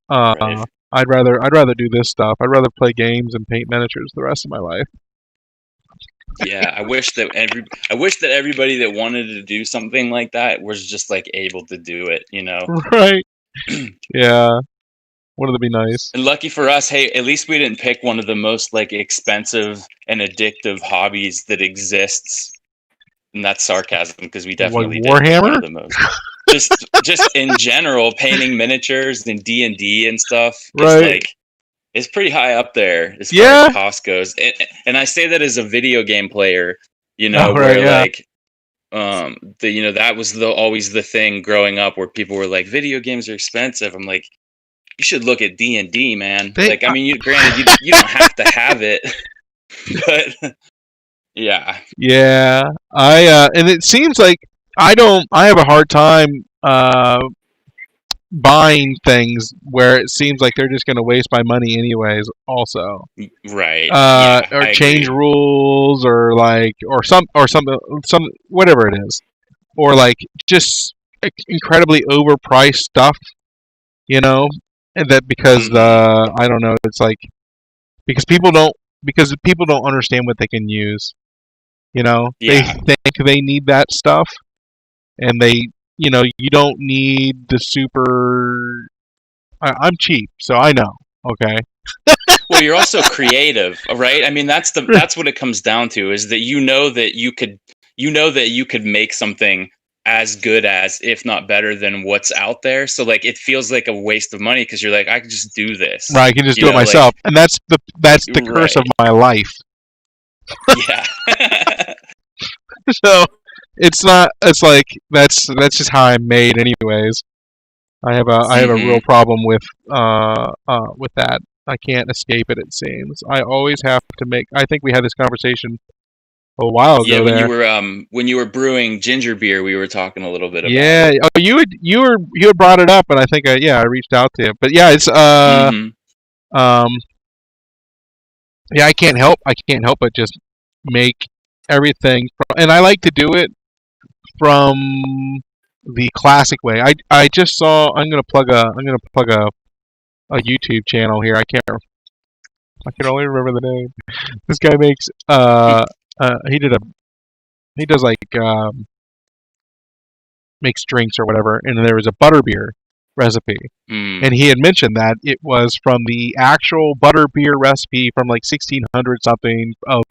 [SPEAKER 1] I'd rather do this stuff. I'd rather play games and paint miniatures the rest of my life.
[SPEAKER 2] Yeah, I wish that everybody that wanted to do something like that was just like able to do it, you know.
[SPEAKER 1] Right. Yeah. Wouldn't it be nice?
[SPEAKER 2] And lucky for us, hey, at least we didn't pick one of the most like expensive and addictive hobbies that exists. And that's sarcasm, because we definitely did
[SPEAKER 1] Warhammer?
[SPEAKER 2] One of the most. just in general, painting miniatures and D&D and stuff.
[SPEAKER 1] Right.
[SPEAKER 2] Like, It's pretty high up there as far as
[SPEAKER 1] Yeah.
[SPEAKER 2] cost goes, and I say that as a video game player,
[SPEAKER 1] Oh, right,
[SPEAKER 2] where
[SPEAKER 1] yeah.
[SPEAKER 2] like that was always the thing growing up, where people were like, video games are expensive. I'm like, you should look at D&D, man. Like, I mean, granted, you don't have to have it, but yeah.
[SPEAKER 1] Yeah, and it seems like I have a hard time buying things where it seems like they're just going to waste my money anyways. Also,
[SPEAKER 2] Right. Yeah,
[SPEAKER 1] or
[SPEAKER 2] I
[SPEAKER 1] change
[SPEAKER 2] agree.
[SPEAKER 1] rules, or like, or some whatever it is, or like just incredibly overpriced stuff, and that because I don't know, it's like because people don't understand what they can use. They
[SPEAKER 2] Yeah.
[SPEAKER 1] think they need that stuff, and you don't need the super. I'm cheap, so I know. Okay.
[SPEAKER 2] Well, you're also creative, right? I mean, that's what it comes down to, is that that you could make something as good as, if not better than, what's out there. So like, it feels like a waste of money because you're like, I could just do this.
[SPEAKER 1] Right, I can just do it myself, and that's the curse of
[SPEAKER 2] Right.
[SPEAKER 1] my life.
[SPEAKER 2] Yeah.
[SPEAKER 1] So it's not. It's like that's just how I'm made, anyways. I have a real problem with that. I can't escape it. It seems I always have to make. I think we had this conversation a while
[SPEAKER 2] Yeah,
[SPEAKER 1] ago.
[SPEAKER 2] when you were brewing ginger beer, we were talking a little bit about
[SPEAKER 1] Yeah.
[SPEAKER 2] it.
[SPEAKER 1] Oh, you had brought it up, and I think I reached out to you. But yeah, it's yeah, I can't help but just make everything, and I like to do it from the classic way. I just saw. I'm gonna plug a YouTube channel here. I can only remember the name. This guy makes he does like makes drinks or whatever, and there was a butterbeer recipe, and he had mentioned that it was from the actual butterbeer recipe from like 1600 something of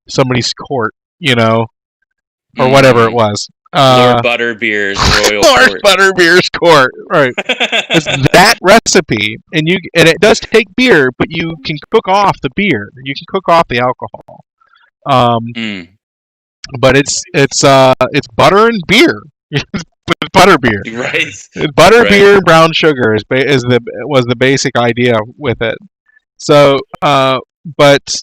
[SPEAKER 1] somebody's court, or whatever it was.
[SPEAKER 2] Lord Butterbeer's royal
[SPEAKER 1] Lord
[SPEAKER 2] court.
[SPEAKER 1] Butterbeer's court, right? It's that recipe, and it does take beer, but you can cook off the beer. You can cook off the alcohol. But it's butter and beer. With butterbeer,
[SPEAKER 2] Right?
[SPEAKER 1] Butterbeer and brown sugar was the basic idea with it. So, but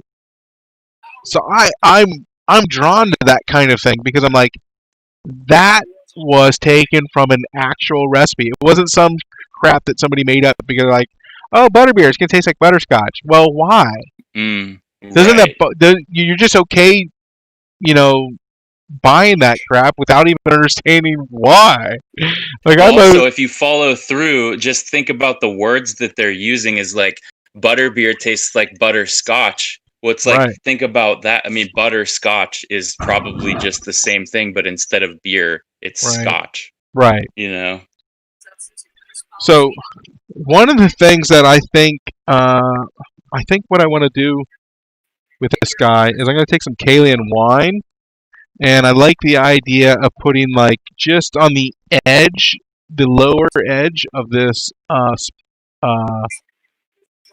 [SPEAKER 1] so I'm drawn to that kind of thing because I'm like, that was taken from an actual recipe. It wasn't some crap that somebody made up because like, oh, butterbeer, it's gonna taste like butterscotch. Well, why?
[SPEAKER 2] Doesn't
[SPEAKER 1] that you're just okay, buying that crap without even understanding why? Like,
[SPEAKER 2] also, if you follow through, just think about the words that they're using. Is like, butterbeer tastes like butterscotch. Well, it's like, think about that. I mean, butterscotch is probably just the same thing, but instead of beer, it's scotch.
[SPEAKER 1] Right. So one of the things that I think what I want to do with this guy is I'm going to take some Kalian wine, and I like the idea of putting like just on the edge, the lower edge of this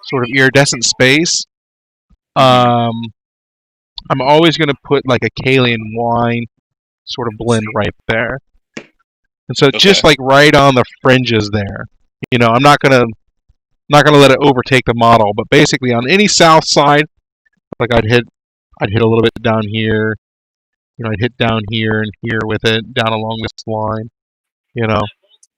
[SPEAKER 1] sort of iridescent space. I'm always going to put like a Kalian wine sort of blend right there, and so just like right on the fringes there. I'm not gonna let it overtake the model, but basically on any south side, like I'd hit a little bit down here. I'd hit down here and here with it, down along this line.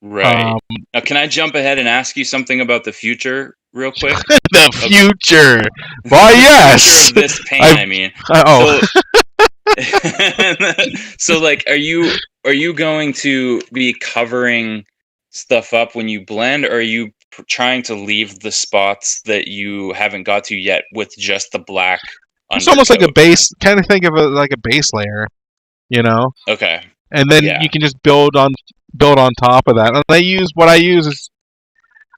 [SPEAKER 2] Right. Now, can I jump ahead and ask you something about the future real quick?
[SPEAKER 1] The future. Why, yes.
[SPEAKER 2] The future of this paint, I mean. So like, are you going to be covering stuff up when you blend, or are you trying to leave the spots that you haven't got to yet with just the black undercoat?
[SPEAKER 1] It's almost like a base. Kind of think of it like a base layer,
[SPEAKER 2] Okay.
[SPEAKER 1] And then you can just build on top of that. And what I use is,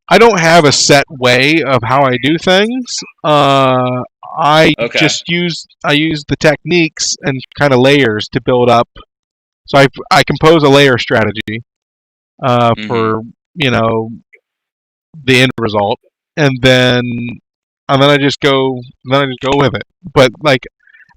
[SPEAKER 1] I don't have a set way of how I do things. I use the techniques and kind of layers to build up. So I compose a layer strategy for the end result, and then and then I just go with it. But like,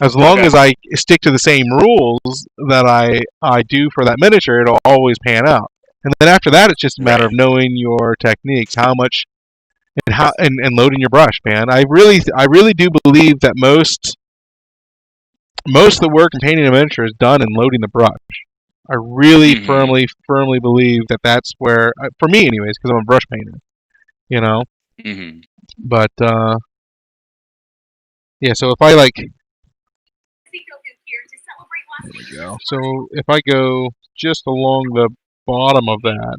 [SPEAKER 1] as long as I stick to the same rules that I do for that miniature, it'll always pan out. And then after that, it's just a matter of knowing your techniques, how much, and loading your brush, man. I really do believe that most of the work in painting a miniature is done in loading the brush. I really firmly believe that that's where, for me anyways, because I'm a brush painter, you know. But yeah, so if I like, there we go. So if I go just along the bottom of that,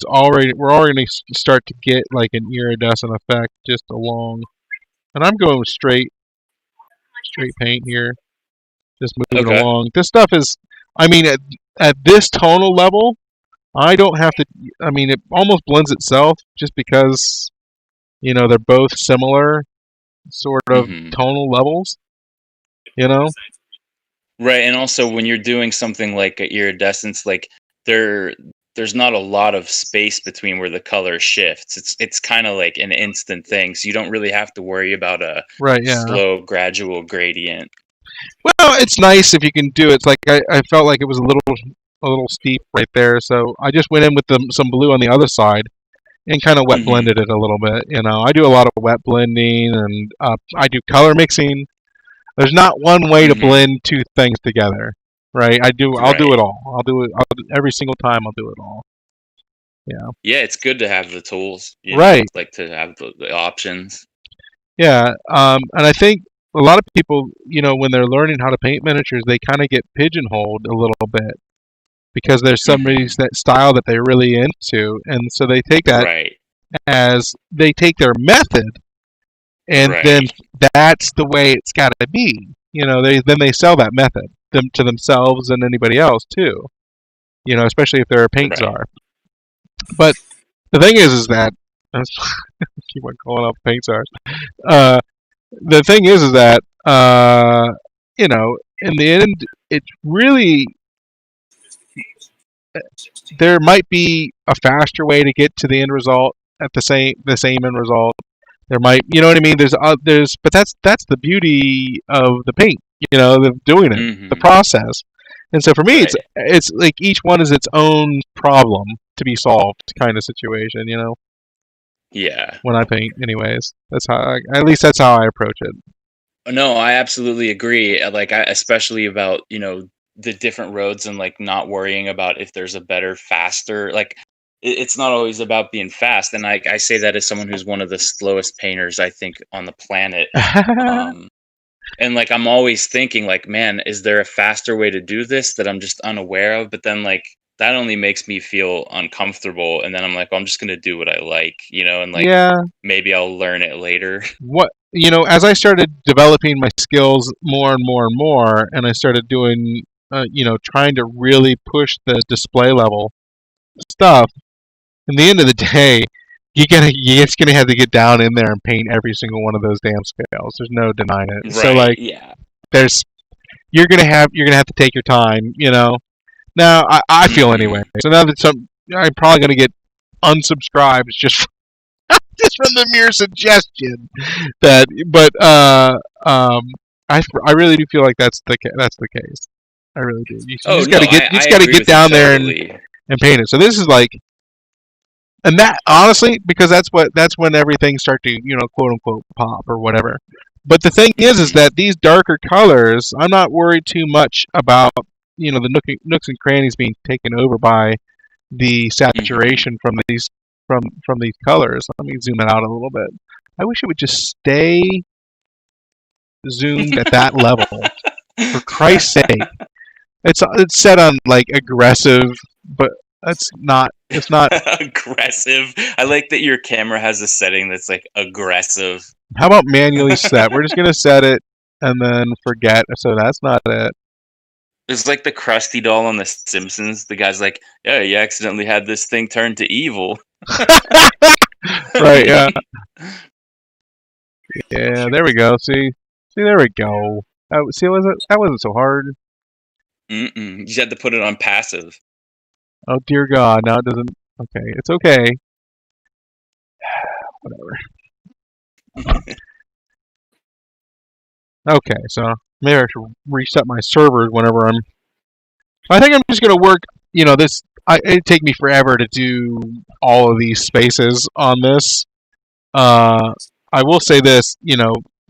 [SPEAKER 1] we're already going to start to get like an iridescent effect just along, and I'm going with straight paint here, just moving along. This stuff is, I mean, at this tonal level, I don't have to. I mean, it almost blends itself just because, you know, they're both similar sort of tonal levels. You know.
[SPEAKER 2] Right, and also when you're doing something like iridescence, like there's not a lot of space between where the color shifts. It's kind of like an instant thing, so you don't really have to worry about a slow, gradual gradient.
[SPEAKER 1] Well, it's nice if you can do it. It's like I felt like it was a little steep right there, so I just went in with some blue on the other side and kind of wet blended it a little bit. You know, I do a lot of wet blending, and I do color mixing. There's not one way to blend two things together, right? I'll do it all. I'll do every single time. I'll do it all. Yeah.
[SPEAKER 2] Yeah, it's good to have the tools, you
[SPEAKER 1] know,
[SPEAKER 2] like to have the options.
[SPEAKER 1] Yeah, and I think a lot of people, you know, when they're learning how to paint miniatures, they kind of get pigeonholed a little bit because there's somebody's that style that they're really into, and so they take that as they take their method, and then that's the way it's got to be. You know, they sell that method to themselves and anybody else too. You know, especially if they're a paint czar. But the thing is that keep on calling out paint czars. The thing is that you know, in the end, it's really, there might be a faster way to get to the end result at the same end result. There might, you know what I mean. But that's the beauty of the paint, you know, of doing it, the process. And so for me, it's like each one is its own problem to be solved kind of situation, you know.
[SPEAKER 2] Yeah.
[SPEAKER 1] When I paint, anyways, that's how at least that's how I approach it.
[SPEAKER 2] No, I absolutely agree. Like, especially about, you know, the different roads and like not worrying about if there's a better, faster. Like, it's not always about being fast, and I say that as someone who's one of the slowest painters I think on the planet. And like I'm always thinking, like, man, is there a faster way to do this that I'm just unaware of? But then like that only makes me feel uncomfortable, and then I'm like, well, I'm just gonna do what I like, you know, and like maybe I'll learn it later.
[SPEAKER 1] What, you know, as I started developing my skills more and more and more, and I started doing, you know, trying to really push the display level stuff. In the end of the day, you're just gonna have to get down in there and paint every single one of those damn scales. There's no denying it. Right, so like, you're gonna have to take your time, you know. Now I feel anyway. So now that I'm probably gonna get unsubscribed just from the mere suggestion that, but I really do feel like that's the case. I really do. You just gotta get down there and paint it. So this is like. And that, honestly, because that's when everything start to, you know, quote unquote pop or whatever. But the thing is that these darker colors, I'm not worried too much about, you know, the nooks and crannies being taken over by the saturation from these colors. Let me zoom it out a little bit. I wish it would just stay zoomed at that level. For Christ's sake, it's set on like aggressive, but. It's not
[SPEAKER 2] aggressive. I like that your camera has a setting that's like aggressive.
[SPEAKER 1] How about manually set? We're just gonna set it and then forget. So that's not it.
[SPEAKER 2] It's like the Krusty doll on The Simpsons. The guy's like, "Yeah, you accidentally had this thing turned to evil."
[SPEAKER 1] Right. Yeah. Yeah. There we go. See. There we go. See, that wasn't so hard.
[SPEAKER 2] You just had to put it on passive.
[SPEAKER 1] Oh dear God! Now it doesn't. Okay, it's okay. Whatever. Okay, so maybe I should reset my servers whenever I'm. I think I'm just gonna work. This. It'd take me forever to do all of these spaces on this. I will say this.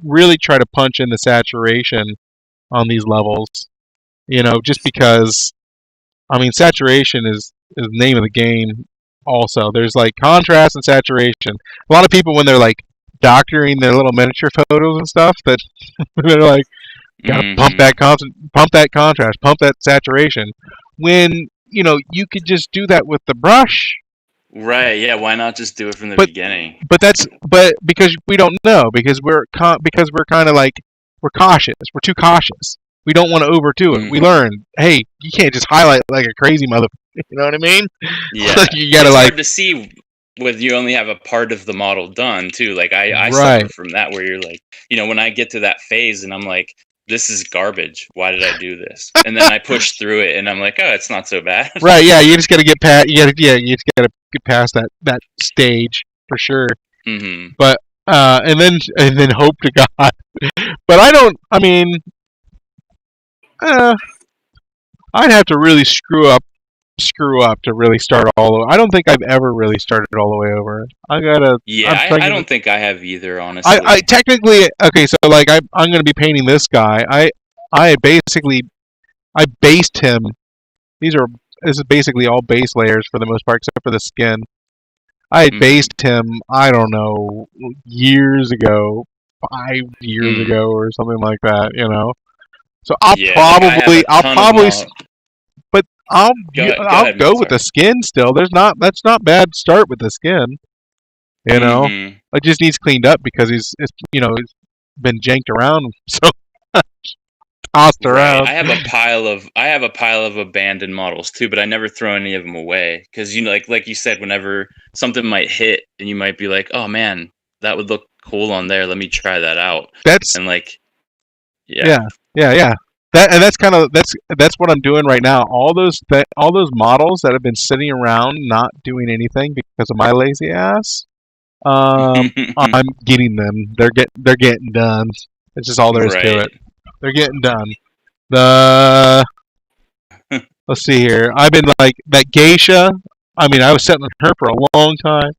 [SPEAKER 1] Really try to punch in the saturation on these levels. Just because. I mean, saturation is the name of the game. Also, there's like contrast and saturation. A lot of people when they're like doctoring their little miniature photos and stuff, that they're like, gotta pump that pump that contrast, pump that saturation. When you could just do that with the brush.
[SPEAKER 2] Right? Yeah. Why not just do it from the beginning?
[SPEAKER 1] But because we don't know, because we're kind of like we're cautious. We're too cautious. We don't want to overdo it. We learn, hey, you can't just highlight like a crazy mother. You know what I mean?
[SPEAKER 2] Yeah.
[SPEAKER 1] You gotta
[SPEAKER 2] it's hard to see when you only have a part of the model done too. Like I suffer from that, where you're like, when I get to that phase and I'm like, this is garbage. Why did I do this? And then I push through it and I'm like, oh, it's not so bad.
[SPEAKER 1] Right? Yeah. You just gotta get past. You just gotta get past that stage for sure.
[SPEAKER 2] Mm-hmm.
[SPEAKER 1] But and then hope to God. But I don't. I mean. I'd have to really screw up to really start all over. I don't think I've ever really started all the way over. I gotta.
[SPEAKER 2] Yeah, I don't think I have either. Honestly,
[SPEAKER 1] I technically okay. So like I'm gonna be painting this guy. I based him. This is basically all base layers for the most part, except for the skin. I had based him. I don't know, years ago, 5 years ago, or something like that. So I'll go with the skin still. That's not bad start with the skin. It just needs cleaned up because he's been janked around so tossed around.
[SPEAKER 2] I have a pile of abandoned models too, but I never throw any of them away because like you said, whenever something might hit and you might be like, oh man, that would look cool on there. Let me try that out.
[SPEAKER 1] Yeah. That's what I'm doing right now. All those models that have been sitting around not doing anything because of my lazy ass, I'm getting them. They're getting done. It's just all there is to it. They're getting done. Let's see here. I've been like that geisha. I mean, I was setting her for a long time.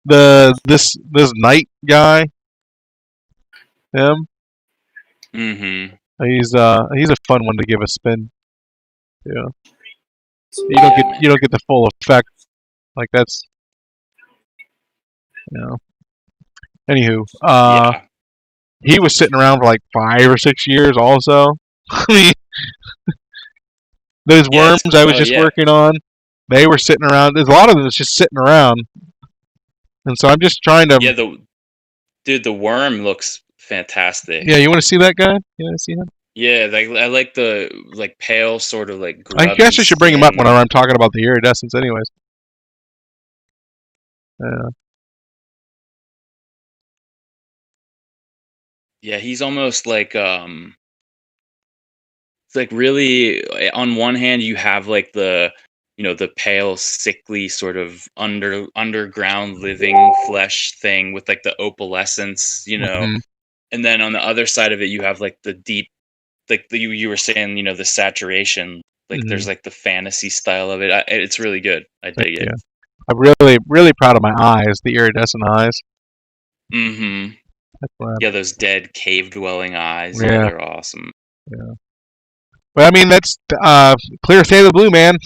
[SPEAKER 1] This knight guy. Him.
[SPEAKER 2] Mm-hmm.
[SPEAKER 1] He's a fun one to give a spin. Yeah. You don't get the full effect. Like that's Anywho, he was sitting around for like 5 or 6 years also. Those worms I was just working on, they were sitting around. There's a lot of them that's just sitting around. And so I'm just trying to
[SPEAKER 2] the worm looks fantastic.
[SPEAKER 1] Yeah, you want to see that guy? You want to see him?
[SPEAKER 2] Yeah, I like the pale sort of like.
[SPEAKER 1] I guess I should bring him up whenever I'm talking about the iridescence, anyways.
[SPEAKER 2] Yeah, he's almost like it's like really on one hand you have like the the pale sickly sort of underground living flesh thing with like the opalescence, and then on the other side of it you have like the deep, like you were saying, the saturation, like there's like the fantasy style of it. It's really good. I dig it.
[SPEAKER 1] I'm really, really proud of my eyes, the iridescent eyes.
[SPEAKER 2] Mm-hmm. Yeah, those dead cave dwelling eyes.
[SPEAKER 1] Yeah,
[SPEAKER 2] they're awesome.
[SPEAKER 1] Yeah. But I mean, that's Clear Sailor Blue, man.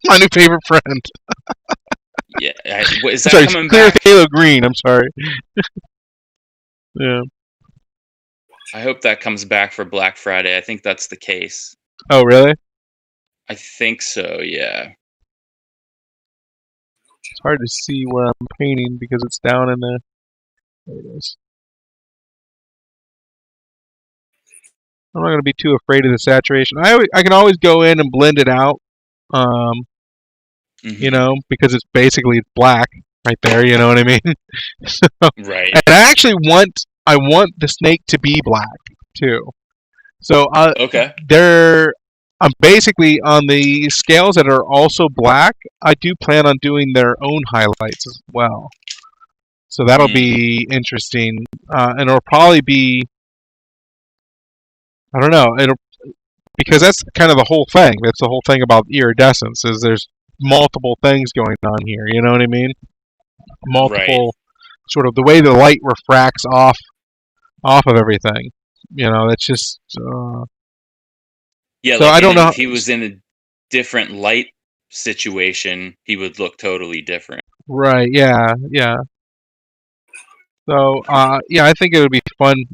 [SPEAKER 1] My new favorite friend.
[SPEAKER 2] Yeah, is that coming
[SPEAKER 1] Clear
[SPEAKER 2] back?
[SPEAKER 1] Halo Green. I'm sorry. Yeah.
[SPEAKER 2] I hope that comes back for Black Friday. I think that's the case.
[SPEAKER 1] Oh, really?
[SPEAKER 2] I think so. Yeah.
[SPEAKER 1] It's hard to see where I'm painting because it's down in there. There it is. I'm not going to be too afraid of the saturation. I can always go in and blend it out, because it's basically black right there. You know what I mean? So,
[SPEAKER 2] right.
[SPEAKER 1] And I want the snake to be black too. So
[SPEAKER 2] okay.
[SPEAKER 1] I'm basically on the scales that are also black. I do plan on doing their own highlights as well. So that'll be interesting, and it'll probably be, I don't know, because that's kind of the whole thing. That's the whole thing about iridescence is there's multiple things going on here. You know what I mean? Multiple sort of the way the light refracts off of everything. You know, that's just.
[SPEAKER 2] Yeah,
[SPEAKER 1] so
[SPEAKER 2] like
[SPEAKER 1] I don't know
[SPEAKER 2] if he was in a different light situation, he would look totally different.
[SPEAKER 1] Right? Yeah. So yeah, I think it would be fun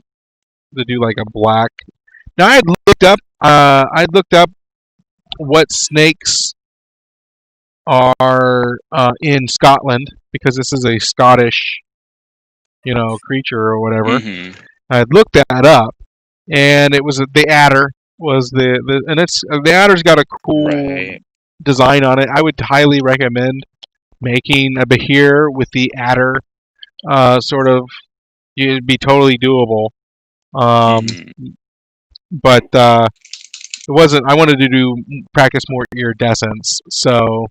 [SPEAKER 1] to do like a black. Now I'd looked up what snakes are in Scotland because this is a Scottish, creature or whatever.
[SPEAKER 2] Mm-hmm.
[SPEAKER 1] I'd looked that up, and it was the adder was and the adder's got a cool design on it. I would highly recommend making a Behir with the adder. Sort of, it'd be totally doable. But it wasn't. I wanted to practice more iridescence, so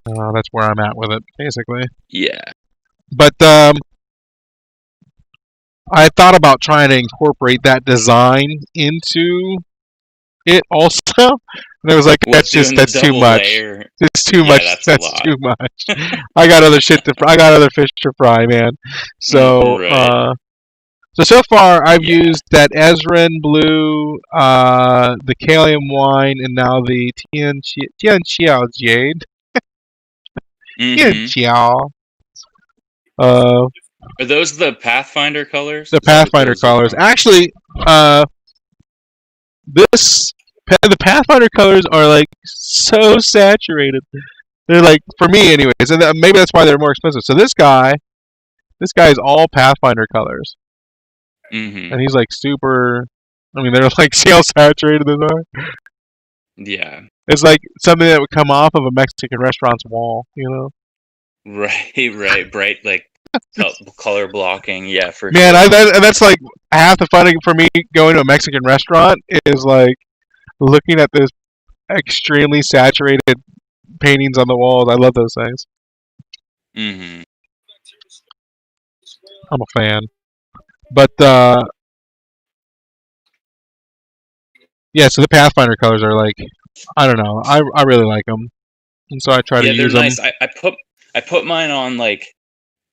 [SPEAKER 1] that's where I'm at with it, basically.
[SPEAKER 2] Yeah.
[SPEAKER 1] But I thought about trying to incorporate that design into it also, and I was like, that's too much.
[SPEAKER 2] Layer?
[SPEAKER 1] It's too much. That's too much. I got other fish to fry, man. So, so far I've used that Ezrin blue, the Kalium wine, and now the Tianqiao jade. Tianqiao.
[SPEAKER 2] Are those the Pathfinder colors?
[SPEAKER 1] The Pathfinder colors. Actually, the Pathfinder colors are like so saturated. They're like, for me anyways, and maybe that's why they're more expensive. So this guy is all Pathfinder colors. And he's like super, they're like, see how saturated they are?
[SPEAKER 2] Yeah.
[SPEAKER 1] It's like something that would come off of a Mexican restaurant's wall,
[SPEAKER 2] Right. Bright, like, color blocking, yeah, for
[SPEAKER 1] man, sure. That's like half the fun for me going to a Mexican restaurant is like looking at this extremely saturated paintings on the walls. I love those things. I'm a fan. But yeah, so the Pathfinder colors are like, I don't know, I really like them, and so I try to use them.
[SPEAKER 2] Yeah, they're nice. I put mine on like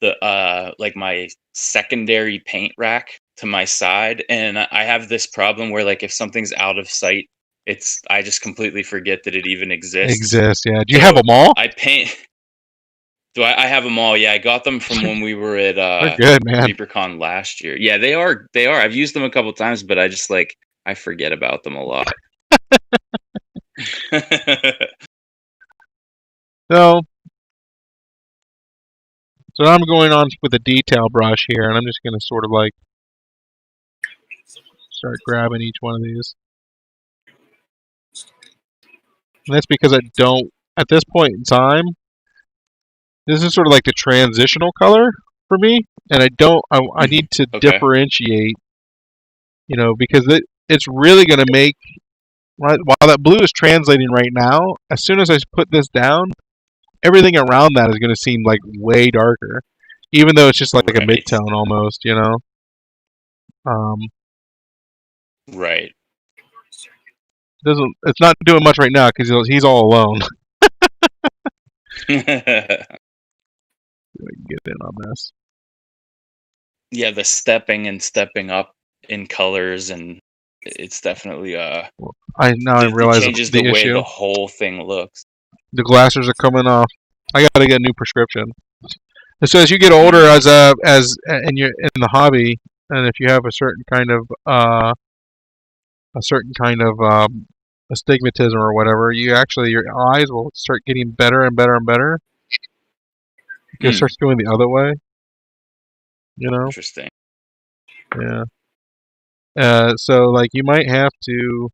[SPEAKER 2] the like my secondary paint rack to my side, and I have this problem where like if something's out of sight, I just completely forget that it even exists.
[SPEAKER 1] Yeah. Do you have them all?
[SPEAKER 2] I paint. I have them all? Yeah, I got them from when we were at
[SPEAKER 1] they're good, man.
[SPEAKER 2] LeaperCon last year. Yeah, they are. I've used them a couple times, but I just I forget about them a lot.
[SPEAKER 1] So I'm going on with a detail brush here, and I'm just going to sort of like start grabbing each one of these. And that's because I don't, at this point in time, this is sort of like the transitional color for me, and I need to differentiate, because it's really going to make, while that blue is translating right now, as soon as I put this down, everything around that is going to seem like way darker, even though it's just like a mid-tone almost,
[SPEAKER 2] Right.
[SPEAKER 1] It's not doing much right now because he's all alone. Get in on this.
[SPEAKER 2] Yeah, the stepping up in colors, and it's definitely
[SPEAKER 1] I realize
[SPEAKER 2] it changes the way the whole thing looks.
[SPEAKER 1] The glasses are coming off. I gotta get a new prescription. And so as you get older, and you're in the hobby, and if you have a certain kind of astigmatism or whatever, your eyes will start getting better and better and better. It starts going the other way.
[SPEAKER 2] Interesting.
[SPEAKER 1] Yeah. So like you might have to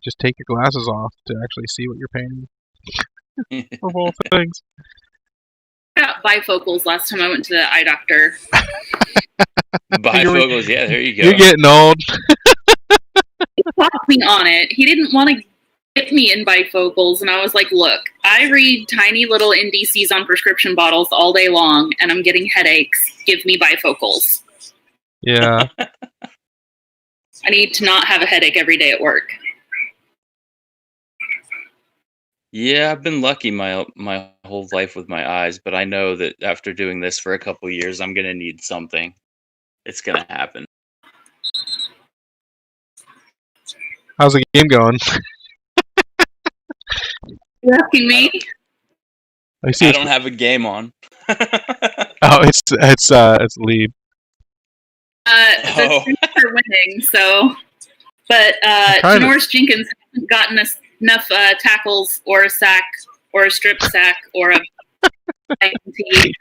[SPEAKER 1] just take your glasses off to actually see what you're painting. Of all things.
[SPEAKER 3] I got bifocals last time I went to the eye doctor.
[SPEAKER 2] Bifocals, yeah, there you go.
[SPEAKER 1] You're getting old.
[SPEAKER 3] He talked me on it. He didn't want to hit me in bifocals, and I was like, look, I read tiny little NDCs on prescription bottles all day long, and I'm getting headaches. Give me bifocals.
[SPEAKER 1] Yeah.
[SPEAKER 3] I need to not have a headache every day at work.
[SPEAKER 2] Yeah, I've been lucky my whole life with my eyes, but I know that after doing this for a couple of years, I'm going to need something. It's going to happen.
[SPEAKER 1] How's the game going?
[SPEAKER 3] You asking me?
[SPEAKER 2] I don't have a game on.
[SPEAKER 1] Oh, it's lead.
[SPEAKER 3] The Saints are winning, so. But Janoris Jenkins hasn't gotten enough tackles or a sack or a strip sack or a INT.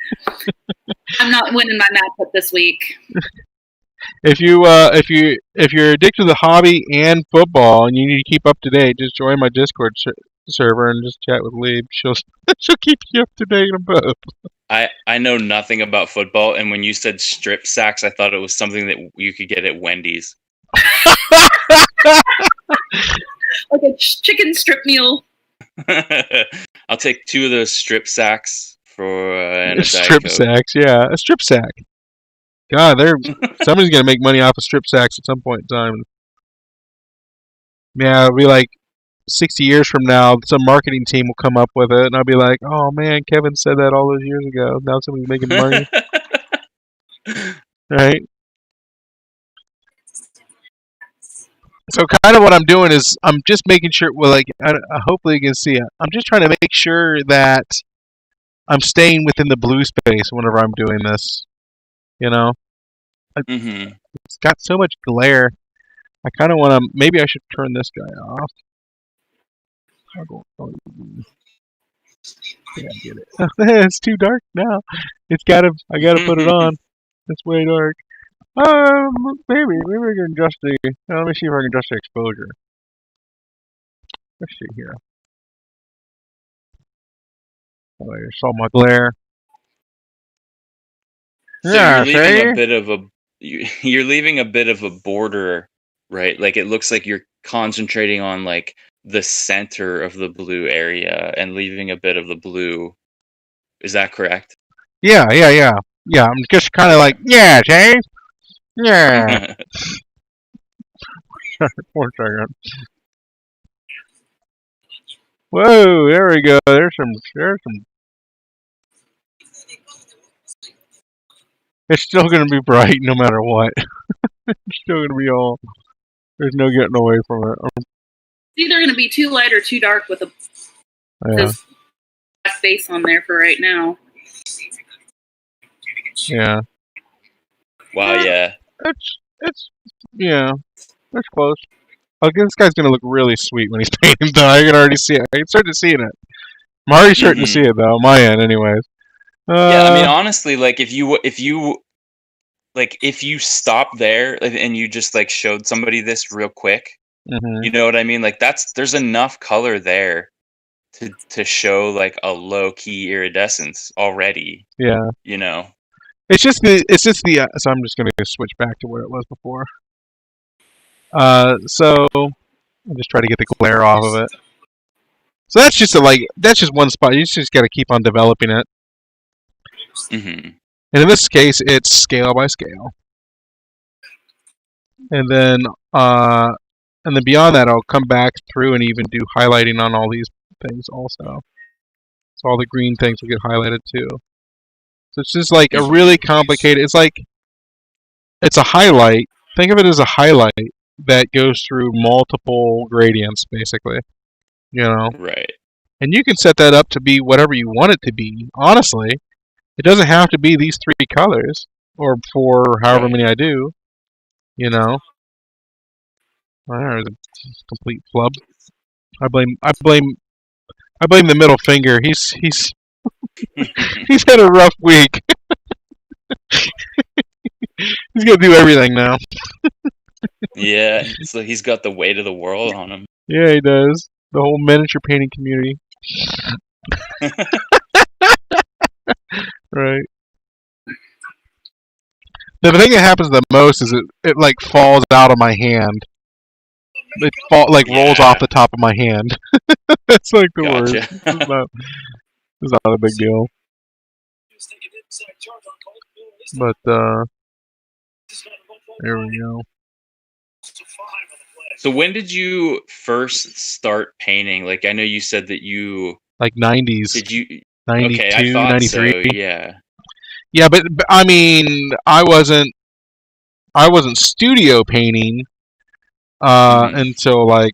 [SPEAKER 3] I'm not winning my matchup this week.
[SPEAKER 1] If you're addicted to the hobby and football and you need to keep up to date, just join my Discord server and just chat with Lieb. She'll keep you up to date on both.
[SPEAKER 2] I know nothing about football, and when you said strip sacks, I thought it was something that you could get at Wendy's.
[SPEAKER 3] Like a chicken strip meal.
[SPEAKER 2] I'll take 2 of those strip sacks for and a
[SPEAKER 1] strip sacks. Yeah, a strip sack. God, somebody's gonna make money off of strip sacks at some point in time. Yeah, it'll be like 60 years from now, some marketing team will come up with it, and I'll be like, "Oh man, Kevin said that all those years ago. Now somebody's making money." Right? So kind of what I'm doing is I'm just making sure. Well, like hopefully you can see it. I'm just trying to make sure that I'm staying within the blue space whenever I'm doing this. You know, It's got so much glare. I kind of want to. Maybe I should turn this guy off. Yeah, I get it. It's too dark now. I gotta put it on. It's way dark. Maybe we can adjust the. Let me see if I can adjust the exposure. Let's see here. Oh, I saw my glare.
[SPEAKER 2] So yeah, you're leaving a bit of a border, right? Like it looks like you're concentrating on like the center of the blue area and leaving a bit of the blue. Is that correct?
[SPEAKER 1] Yeah. I'm just kind of like, yeah, Jay. Yeah. 1 second. Whoa, there we go. There's some. It's still gonna be bright no matter what. It's still gonna be all. There's no getting away from it.
[SPEAKER 3] It's either gonna be too light or too dark with a space on there for right now.
[SPEAKER 1] Yeah.
[SPEAKER 2] Wow. Yeah.
[SPEAKER 1] That's close. Okay, this guy's gonna look really sweet when he's painted though. I can already see it. I can start to see it. I'm already starting to see it though, on my end anyways.
[SPEAKER 2] Yeah, I mean honestly, like if you stop there and you just like showed somebody this real quick, you know what I mean? Like there's enough color there to show like a low key iridescence already.
[SPEAKER 1] Yeah.
[SPEAKER 2] You know.
[SPEAKER 1] It's just the so I'm just gonna switch back to where it was before. So I'll just try to get the glare off of it. So that's just one spot. You just got to keep on developing it. And in this case, it's scale by scale. And then beyond that, I'll come back through and even do highlighting on all these things also. So all the green things will get highlighted too. So it's just like a really complicated. It's a highlight. Think of it as a highlight that goes through multiple gradients, basically. You know.
[SPEAKER 2] Right.
[SPEAKER 1] And you can set that up to be whatever you want it to be. Honestly, it doesn't have to be these 3 colors, or for however many I do. You know. There's a complete flub. I blame the middle finger. He's he's had a rough week. He's gonna do everything now.
[SPEAKER 2] Yeah, so he's got the weight of the world on him.
[SPEAKER 1] Yeah, he does. The whole miniature painting community. Right. The thing that happens the most is it like falls out of my hand. it rolls off the top of my hand. That's like the worst. It's not a big deal. But there we go.
[SPEAKER 2] So when did you first start painting? Like, I know you said that you...
[SPEAKER 1] Like 90s.
[SPEAKER 2] Did you...
[SPEAKER 1] 92,
[SPEAKER 2] okay, I thought
[SPEAKER 1] 93.
[SPEAKER 2] So, yeah.
[SPEAKER 1] Yeah, but I mean, I wasn't studio painting until like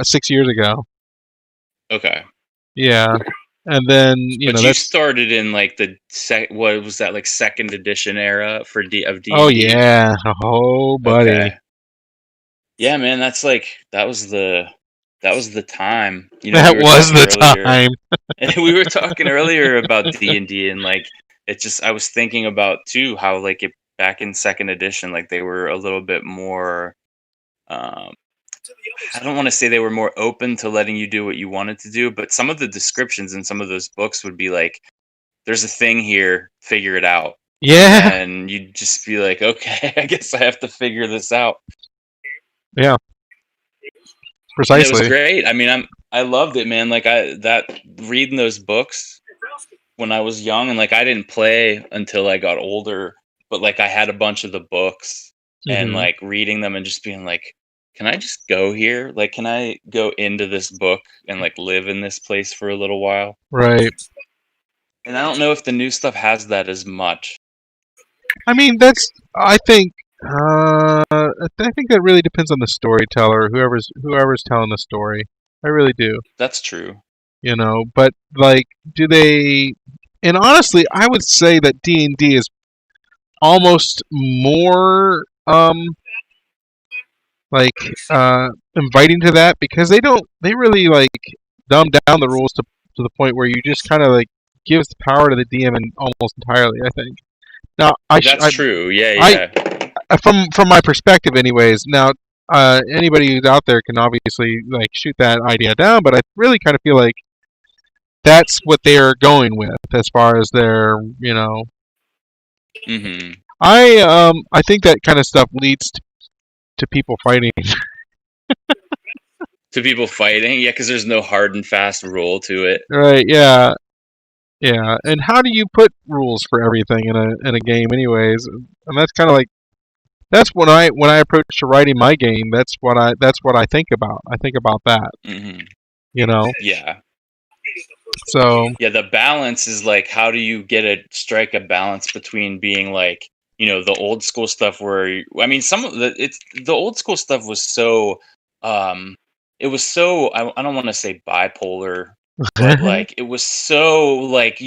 [SPEAKER 1] 6 years ago.
[SPEAKER 2] Okay.
[SPEAKER 1] Yeah. And then, you know,
[SPEAKER 2] you started in like the what was that, like second edition era for D&D?
[SPEAKER 1] Oh yeah. Oh buddy. Okay.
[SPEAKER 2] Yeah, man, that's like that was the time. You know,
[SPEAKER 1] that was the time.
[SPEAKER 2] We were talking earlier about D&D, and like it just, I was thinking about too how like it back in second edition, like they were a little bit more I don't want to say they were more open to letting you do what you wanted to do, but some of the descriptions in some of those books would be like, there's a thing here, figure it out.
[SPEAKER 1] Yeah.
[SPEAKER 2] And you'd just be like, okay, I guess I have to figure this out.
[SPEAKER 1] Yeah. Precisely.
[SPEAKER 2] And it was great. I mean, I loved it, man. Like reading those books when I was young, and like I didn't play until I got older, but like I had a bunch of the books and like reading them and just being like, can I just go here? Like, can I go into this book and like live in this place for a little while?
[SPEAKER 1] Right.
[SPEAKER 2] And I don't know if the new stuff has that as much.
[SPEAKER 1] I mean, I think that really depends on the storyteller, whoever's telling the story. I really do.
[SPEAKER 2] That's true.
[SPEAKER 1] You know, but like, do they? And honestly, I would say that D&D is almost more inviting to that, because they really like dumb down the rules to the point where you just kind of like gives the power to the DM almost entirely, I think. Now,
[SPEAKER 2] that's true. Yeah.
[SPEAKER 1] From my perspective, anyways. Now, anybody who's out there can obviously like shoot that idea down, but I really kind of feel like that's what they're going with as far as their, you know.
[SPEAKER 2] Mm-hmm.
[SPEAKER 1] I think that kind of stuff leads to people fighting.
[SPEAKER 2] To people fighting, yeah, because there's no hard and fast rule to it.
[SPEAKER 1] Right? Yeah. Yeah. And how do you put rules for everything in a game, anyways? And that's kind of like, that's when I approach to writing my game. That's what I think about. I think about that.
[SPEAKER 2] Mm-hmm.
[SPEAKER 1] You know.
[SPEAKER 2] Yeah.
[SPEAKER 1] So.
[SPEAKER 2] Yeah, the balance is like, how do you strike a balance between being like, you know, the old school stuff where, I mean, some of the old school stuff was so, it was so, I don't want to say bipolar, but like, it was so like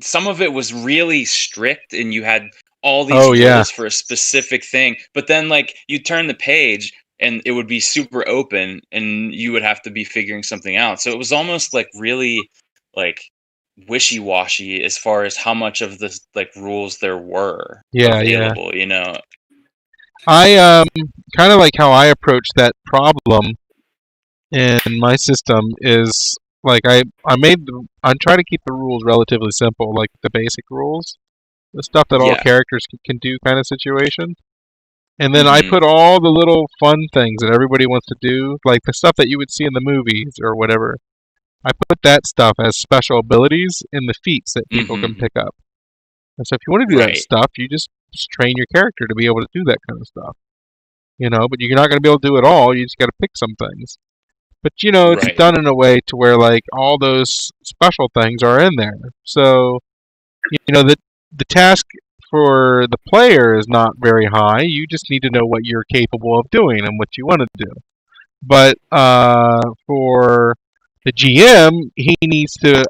[SPEAKER 2] some of it was really strict and you had all these rules for a specific thing, but then like you turn the page and it would be super open and you would have to be figuring something out. So it was almost like really like wishy-washy as far as how much of the like rules there were available, you know.
[SPEAKER 1] I kind of like how I approach that problem in my system is like I try to keep the rules relatively simple, like the basic rules, the stuff that all characters can do kind of situation. And then I put all the little fun things that everybody wants to do, like the stuff that you would see in the movies or whatever. I put that stuff as special abilities in the feats that people can pick up. And so if you want to do that stuff, you just train your character to be able to do that kind of stuff. You know, but you're not going to be able to do it all. You just got to pick some things. But, you know, it's done in a way to where, like, all those special things are in there. So, you know, the task for the player is not very high. You just need to know what you're capable of doing and what you want to do. But for the GM, he needs to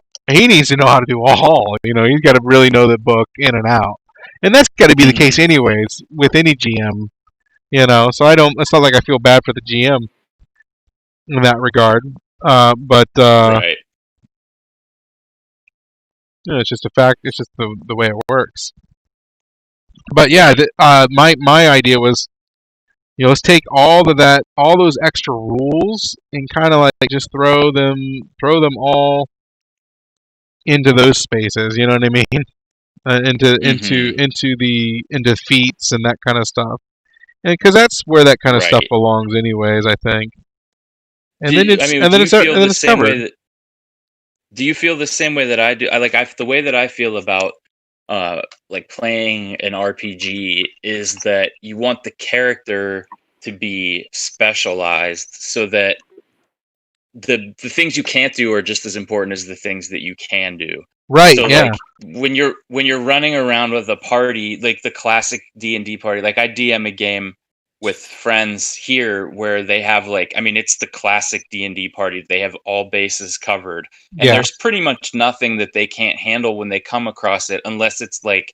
[SPEAKER 1] know how to do all. You know, he's got to really know the book in and out, and that's got to be the case anyways with any GM. You know, so it's not like I feel bad for the GM in that regard. But you know, it's just a fact. It's just the way it works. But yeah, my idea was, you know, let's take all those extra rules and kind of like just throw them all into those spaces. You know what I mean? Into feats and that kind of stuff. And because that's where that kind of stuff belongs, anyways. I think. and then it's covered.
[SPEAKER 2] Do you feel the same way that I do? The way that I feel about like playing an RPG is that you want the character to be specialized so that the things you can't do are just as important as the things that you can do.
[SPEAKER 1] Right.
[SPEAKER 2] So
[SPEAKER 1] yeah.
[SPEAKER 2] like when you're running around with a party, like the classic D&D party, like I DM a game with friends here where they have it's the classic D&D party. They have all bases covered, and there's pretty much nothing that they can't handle when they come across it, unless it's like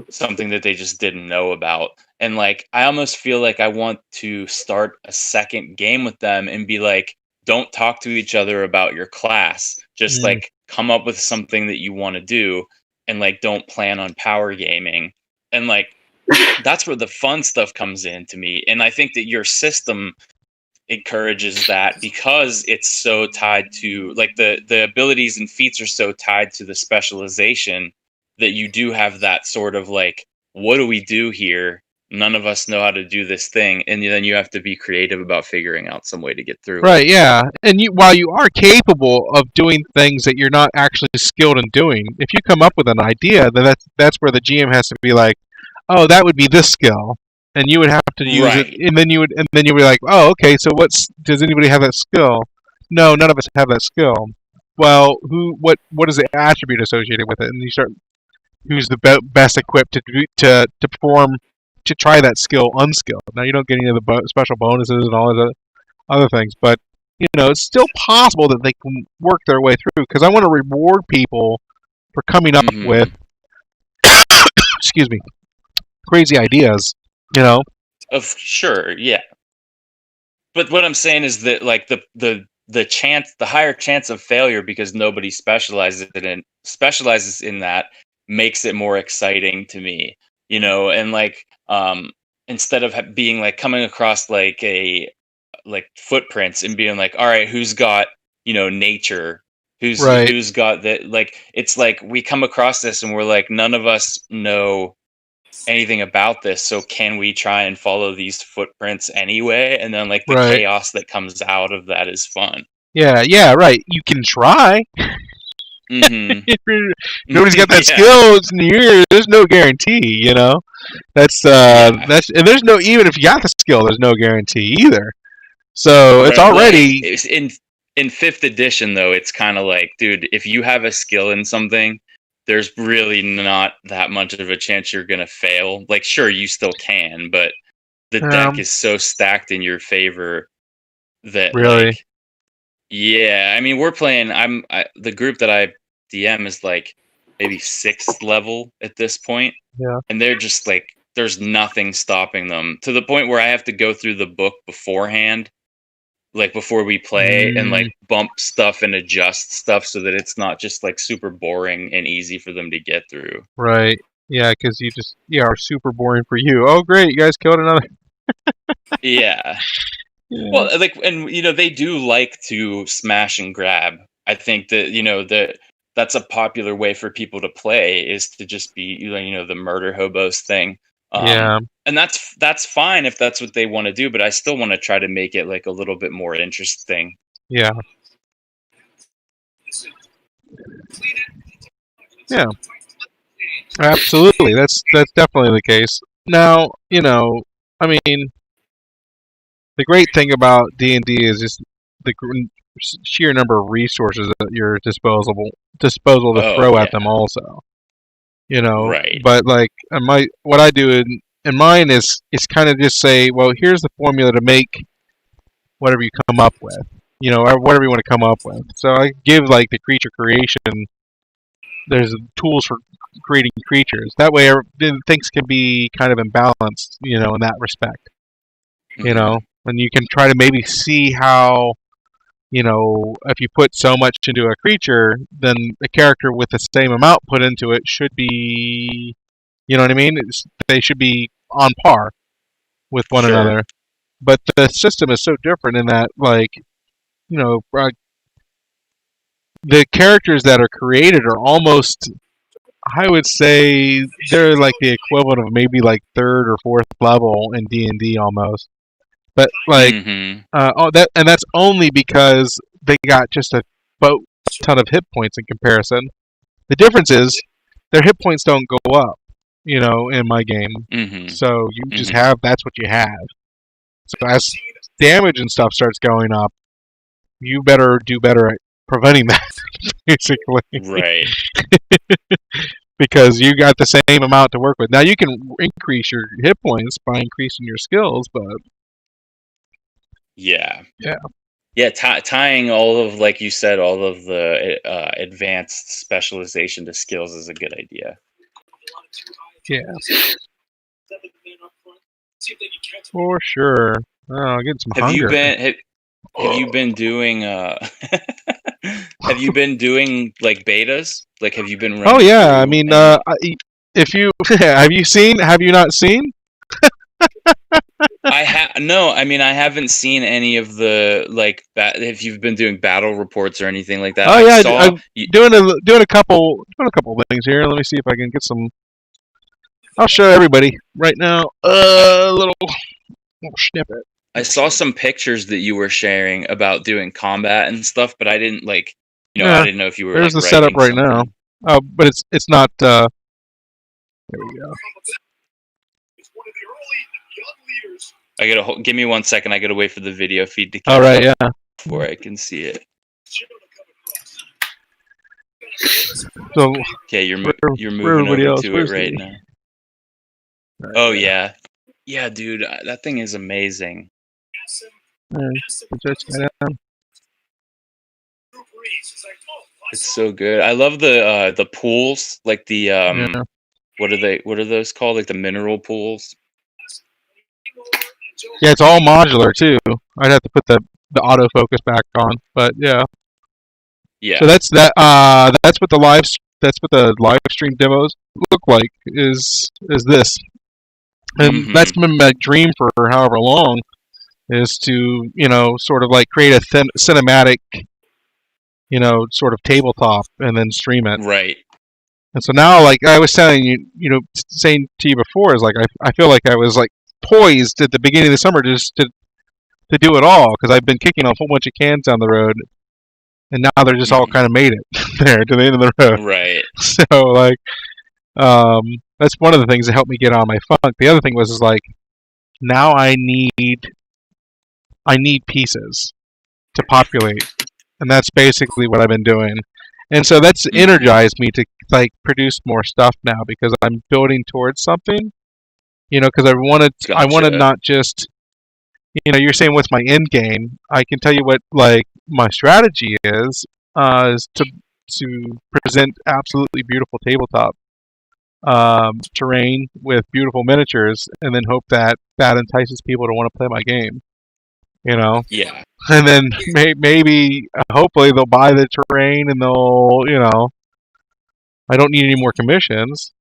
[SPEAKER 2] something that they just didn't know about. And like I almost feel like I want to start a second game with them and be like, don't talk to each other about your class. Just like come up with something that you want to do, and like don't plan on power gaming. And like that's where the fun stuff comes in to me. And I think that your system encourages that because it's so tied to like the abilities and feats are so tied to the specialization that you do have that sort of like, what do we do here? None of us know how to do this thing, and then you have to be creative about figuring out some way to get through.
[SPEAKER 1] Right, yeah. And while you are capable of doing things that you're not actually skilled in doing, if you come up with an idea, then that's where the GM has to be like, oh, that would be this skill, and you would have to use it, and then you would be like, oh, okay, so does anybody have that skill? No, none of us have that skill. Well, what is the attribute associated with it? And you start, who's the best equipped to perform, to try that skill unskilled. Now you don't get any of the special bonuses and all of the other things, but it's still possible that they can work their way through, because I want to reward people for coming up with excuse me, crazy ideas,
[SPEAKER 2] Of sure, yeah. But what I'm saying is that like the higher chance of failure because nobody specializes in that makes it more exciting to me, and like instead of being like coming across like footprints and being like, all right, who's got nature, who's got that, like it's like we come across this and we're like, none of us know anything about this, so can we try and follow these footprints anyway? And then like the chaos that comes out of that is fun.
[SPEAKER 1] Yeah, right. You can try. Nobody's got that skill. It's near. There's no guarantee. That's and there's no, even if you got the skill, there's no guarantee either. So it's already
[SPEAKER 2] in 5th edition though. It's kind of like, dude, if you have a skill in something, there's really not that much of a chance you're gonna fail. Like, sure, you still can, but the deck is so stacked in your favor that
[SPEAKER 1] really.
[SPEAKER 2] Yeah, I mean, we're playing. The group that I DM is like maybe 6th level at this point.
[SPEAKER 1] Yeah,
[SPEAKER 2] and they're just like, there's nothing stopping them, to the point where I have to go through the book beforehand, like before we play, and like bump stuff and adjust stuff so that it's not just like super boring and easy for them to get through.
[SPEAKER 1] Right. Yeah, because you just are super boring for you. Oh, great, you guys killed another.
[SPEAKER 2] Yeah. Well, like, and they do like to smash and grab. I think that that's a popular way for people to play, is to just be the murder hobos thing. And that's fine if that's what they want to do, but I still want to try to make it like a little bit more interesting.
[SPEAKER 1] Yeah. Yeah. Absolutely. That's definitely the case. Now, I mean, the great thing about D&D is just the sheer number of resources at your disposal to throw at them also.
[SPEAKER 2] Right.
[SPEAKER 1] But like what I do in mine is kind of just say, well, here's the formula to make whatever you come up with, or whatever you want to come up with. So I give like the creature creation. There's tools for creating creatures. That way, things can be kind of imbalanced, in that respect. And you can try to maybe see how, if you put so much into a creature, then a character with the same amount put into it should be, you know what I mean? They should be on par with one another. But the system is so different in that, like, the characters that are created are almost, I would say, they're like the equivalent of maybe like 3rd or 4th level in D&D almost. But like, that's only because they got just a boat ton of hit points in comparison. The difference is their hit points don't go up, in my game. So you just that's what you have. So as damage and stuff starts going up, you better do better at preventing that, basically.
[SPEAKER 2] Right.
[SPEAKER 1] Because you got the same amount to work with. Now you can increase your hit points by increasing your skills, but
[SPEAKER 2] yeah, tying all of, like you said, all of the advanced specialization to skills is a good idea.
[SPEAKER 1] Yeah, for sure. Oh, get some hunger.
[SPEAKER 2] Have you been doing have you been doing like betas? Like, have you been running?
[SPEAKER 1] Oh yeah, I mean, if you have you not seen?
[SPEAKER 2] No, I mean, I haven't seen any of the if you've been doing battle reports or anything like that.
[SPEAKER 1] Oh yeah, I'm doing a couple of things here. Let me see if I can get some. I'll show everybody right now. A little snippet.
[SPEAKER 2] I saw some pictures that you were sharing about doing combat and stuff, but I didn't I didn't know if you were.
[SPEAKER 1] There's the setup right now. But it's not. There we go.
[SPEAKER 2] Give me 1 second. I gotta wait for the video feed to come.
[SPEAKER 1] All right, yeah.
[SPEAKER 2] Before I can see it.
[SPEAKER 1] So
[SPEAKER 2] okay, you're moving over to it right now. Oh yeah, dude, that thing is amazing. It's so good. I love the pools, like the what are those called? Like the mineral pools.
[SPEAKER 1] Yeah, it's all modular too. I'd have to put the autofocus back on, but yeah.
[SPEAKER 2] Yeah.
[SPEAKER 1] So that's what the live stream demos look like is this. And that's been my dream for however long, is to, sort of like create a cinematic, sort of tabletop and then stream it.
[SPEAKER 2] Right.
[SPEAKER 1] And so now, like I was saying to you before, is like I feel like I was like poised at the beginning of the summer just to do it all, because I've been kicking a whole bunch of cans down the road, and now they're just all kind of made it there to the end of the road.
[SPEAKER 2] Right.
[SPEAKER 1] So like, that's one of the things that helped me get on my funk. The other thing was like, now I need pieces to populate, and that's basically what I've been doing. And so that's energized me to like produce more stuff now, because I'm building towards something. Because I wanted not just, you're saying what's my end game. I can tell you what like my strategy is to present absolutely beautiful tabletop terrain with beautiful miniatures, and then hope that entices people to want to play my game.
[SPEAKER 2] Yeah.
[SPEAKER 1] And then maybe, hopefully, they'll buy the terrain, and they'll, I don't need any more commissions.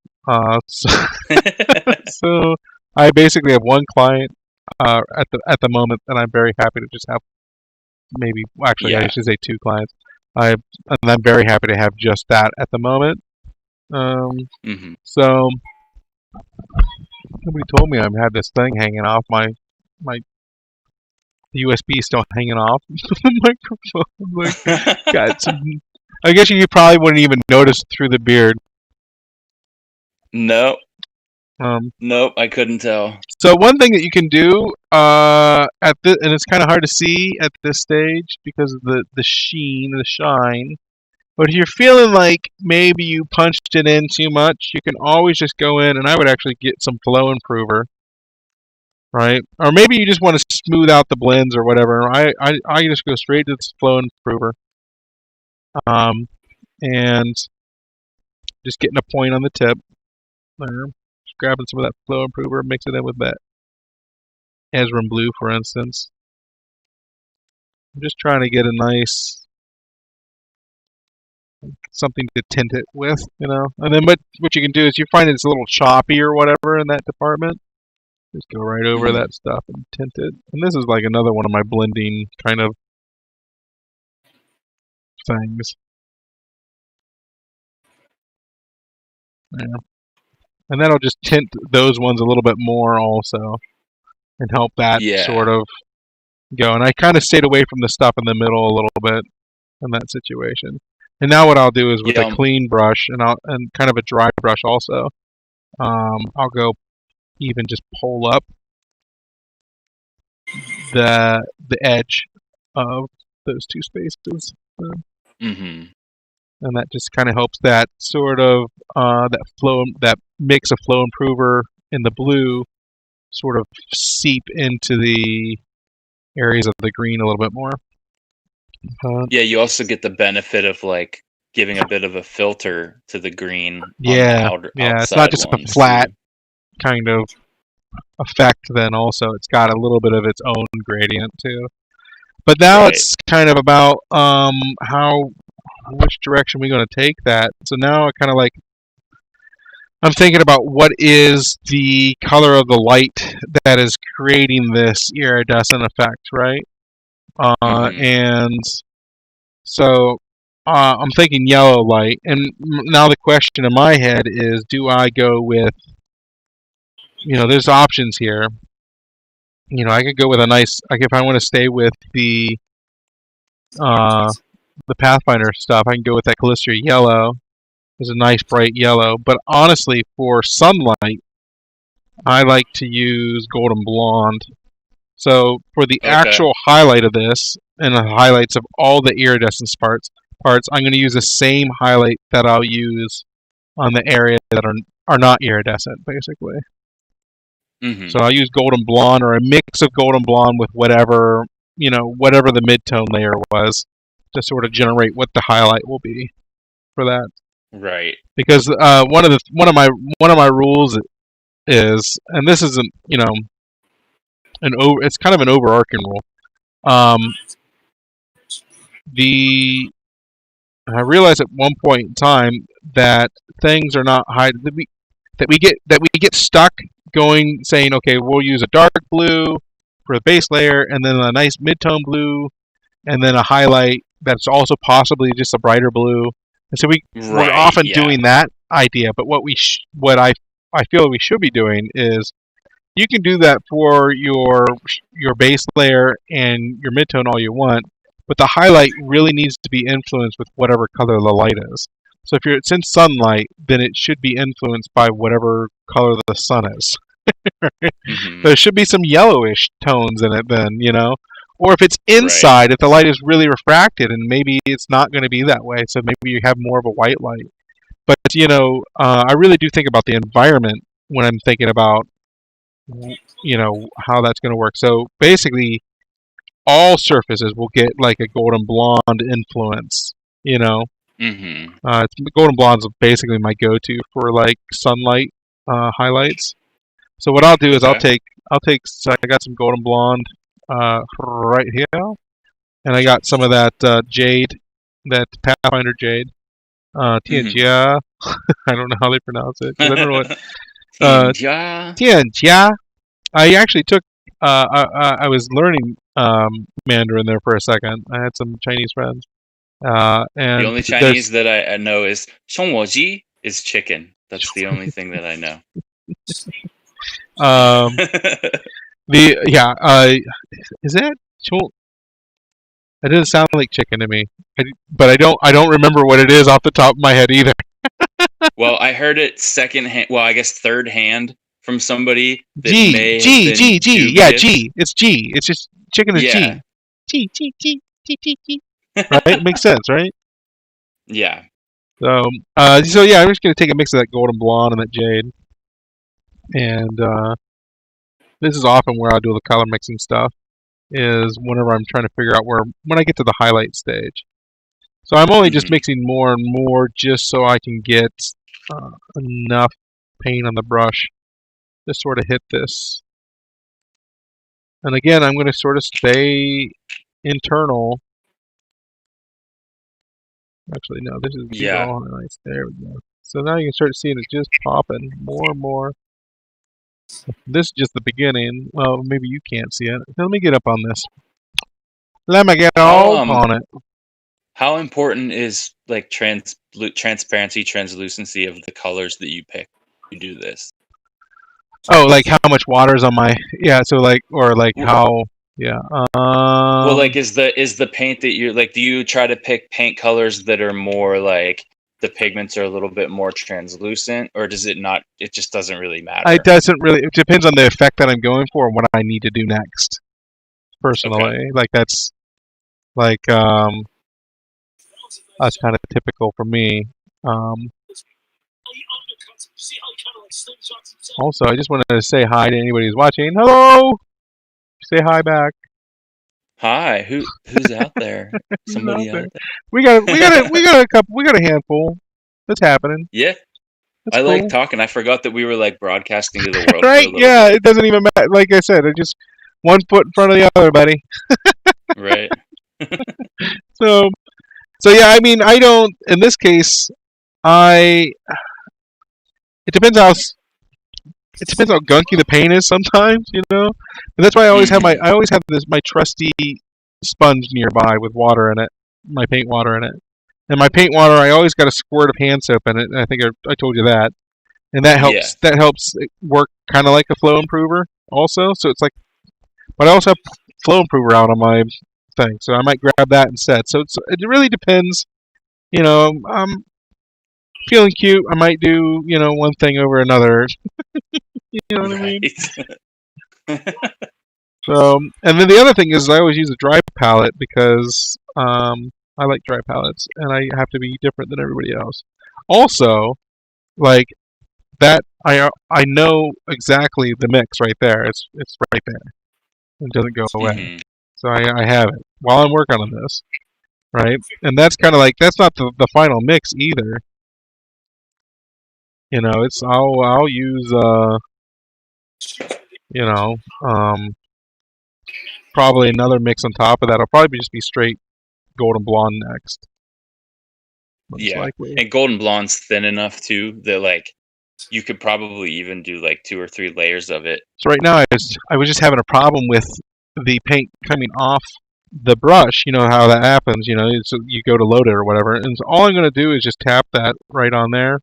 [SPEAKER 1] So I basically have one client at the moment, and I'm very happy to just have I should say 2 clients. And I'm very happy to have just that at the moment. So somebody told me I had this thing hanging off my USB still hanging off the microphone. Like, got some. I guess you probably wouldn't even notice through the beard.
[SPEAKER 2] No. Nope, I couldn't tell.
[SPEAKER 1] So one thing that you can do and it's kind of hard to see at this stage because of the shine. But if you're feeling like maybe you punched it in too much, you can always just go in, and I would actually get some flow improver, right? Or maybe you just want to smooth out the blends or whatever. I just go straight to this flow improver, and just getting a point on the tip there. Just grabbing some of that flow improver, mix it in with that Ezrin blue, for instance. I'm just trying to get a nice something to tint it with, And then what you can do is you find it's a little choppy or whatever in that department. Just go right over that stuff and tint it. And this is like another one of my blending kind of things. Yeah. And that'll just tint those ones a little bit more also, and help that sort of go. And I kind of stayed away from the stuff in the middle a little bit in that situation. And now what I'll do is with a clean brush and kind of a dry brush also, I'll go even just pull up the edge of those two spaces. And that just kind of helps that sort of that mix of flow improver in the blue sort of seep into the areas of the green a little bit more.
[SPEAKER 2] Yeah, you also get the benefit of like giving a bit of a filter to the green.
[SPEAKER 1] Yeah, it's not just a flat kind of effect. Then also it's got a little bit of its own gradient too. But now it's kind of about which direction we're going to take that. So now I kind of I'm thinking about what is the color of the light that is creating this iridescent effect, right? And so I'm thinking yellow light. And now the question in my head is, do I go with, there's options here. I could go with a nice, if I want to stay with the Pathfinder stuff, I can go with that Callister yellow. It's a nice bright yellow. But honestly, for sunlight, I like to use golden blonde. So for the actual highlight of this, and the highlights of all the iridescence parts, I'm going to use the same highlight that I'll use on the area that are not iridescent, basically. So I'll use golden blonde or a mix of golden blonde with whatever the midtone layer was, to sort of generate what the highlight will be for that.
[SPEAKER 2] Right.
[SPEAKER 1] Because one of my rules is, and this isn't it's kind of an overarching rule. I realized at one point in time that things are not that we get stuck saying, okay, we'll use a dark blue for the base layer, and then a nice midtone blue, and then a highlight that's also possibly just a brighter blue. And so we're often doing that idea, but what I feel we should be doing is, you can do that for your base layer and your midtone all you want, but the highlight really needs to be influenced with whatever color the light is. So if it's in sunlight, then it should be influenced by whatever color the sun is. There should be some yellowish tones in it then, Or if it's inside, if the light is really refracted, and maybe it's not going to be that way, so maybe you have more of a white light. But, I really do think about the environment when I'm thinking about, how that's going to work. So basically, all surfaces will get like a golden blonde influence, golden blonde's basically my go-to for like sunlight highlights. So what I'll do is I'll take so I got some golden blonde right here, and I got some of that jade, that Pathfinder jade, Tianjia. I don't know how they pronounce it. I don't know what Tianjia. I actually took I was learning Mandarin there for a second. I had some Chinese friends. And
[SPEAKER 2] the only Chinese that I know is 葱火鸡 is chicken. That's the only thing that I know.
[SPEAKER 1] Is that? That doesn't sound like chicken to me. But I don't remember what it is off the top of my head either.
[SPEAKER 2] Well, I heard it secondhand. Well, I guess third hand from somebody. That
[SPEAKER 1] G. Yeah,
[SPEAKER 2] G.
[SPEAKER 1] It's G. It's just chicken is G. G. Right? It makes sense, right?
[SPEAKER 2] Yeah.
[SPEAKER 1] So I'm just gonna take a mix of that golden blonde and that jade, and this is often where I'll do the color mixing stuff. Is whenever I'm trying to figure out when I get to the highlight stage. So I'm only just mixing more and more just so I can get enough paint on the brush to sort of hit this. And again, I'm going to sort of stay internal. Actually, no, this is all nice. There we go. So now you can start seeing it just popping more and more. This is just the beginning. Well, maybe you can't see it. Let me get up on this. Let me get up on it.
[SPEAKER 2] How important is like transparency, translucency of the colors that you pick? You do this.
[SPEAKER 1] Oh, like how much water is on my so like, or like how Yeah.
[SPEAKER 2] Well, like, is the paint that you like? Do you try to pick paint colors that are more like the pigments are a little bit more translucent, or does it not? It just doesn't really matter.
[SPEAKER 1] It doesn't really. It depends on the effect that I'm going for and what I need to do next. Personally,
[SPEAKER 2] Okay.
[SPEAKER 1] like that's kind of typical for me. Also, I just wanted to say hi to anybody who's watching. Hello. Say hi back.
[SPEAKER 2] Hi, who's out there? Somebody out there.
[SPEAKER 1] We got a handful. That's happening.
[SPEAKER 2] Yeah.
[SPEAKER 1] That's
[SPEAKER 2] I
[SPEAKER 1] cool.
[SPEAKER 2] like talking. I forgot that we were like broadcasting to the world.
[SPEAKER 1] Right?
[SPEAKER 2] For a little
[SPEAKER 1] Yeah,
[SPEAKER 2] bit.
[SPEAKER 1] it doesn't even matter. Like I said, it's just one foot in front of the other, buddy.
[SPEAKER 2] Right.
[SPEAKER 1] So yeah, I mean, I don't. In this case, it depends how gunky the paint is sometimes, you know. And that's why I always have my trusty sponge nearby with water in it, my paint water in it. And my paint water, I always got a squirt of hand soap in it. And I think I told you that, and that helps.
[SPEAKER 2] Yeah.
[SPEAKER 1] That helps it work kind of like a flow improver, also. So it's like, but I also have flow improver out on my thing, so I might grab that instead. So it really depends. You know, I'm feeling cute. I might do one thing over another. You know what I mean? So, and then the other thing is I always use a dry palette because I like dry palettes, and I have to be different than everybody else. Also, like that, I know exactly the mix right there. It's right there. It doesn't go away.
[SPEAKER 2] Mm-hmm.
[SPEAKER 1] So I have it while I'm working on this, right? And that's kind of like, that's not the final mix either. You know, it's I'll use probably another mix on top of that. I'll probably just be straight golden blonde next. Most likely.
[SPEAKER 2] And golden blonde's thin enough too that like you could probably even do like 2 or 3 layers of it.
[SPEAKER 1] So right now I was just having a problem with the paint coming off the brush. You know how that happens. You know, so you go to load it or whatever, and so all I'm going to do is just tap that right on there,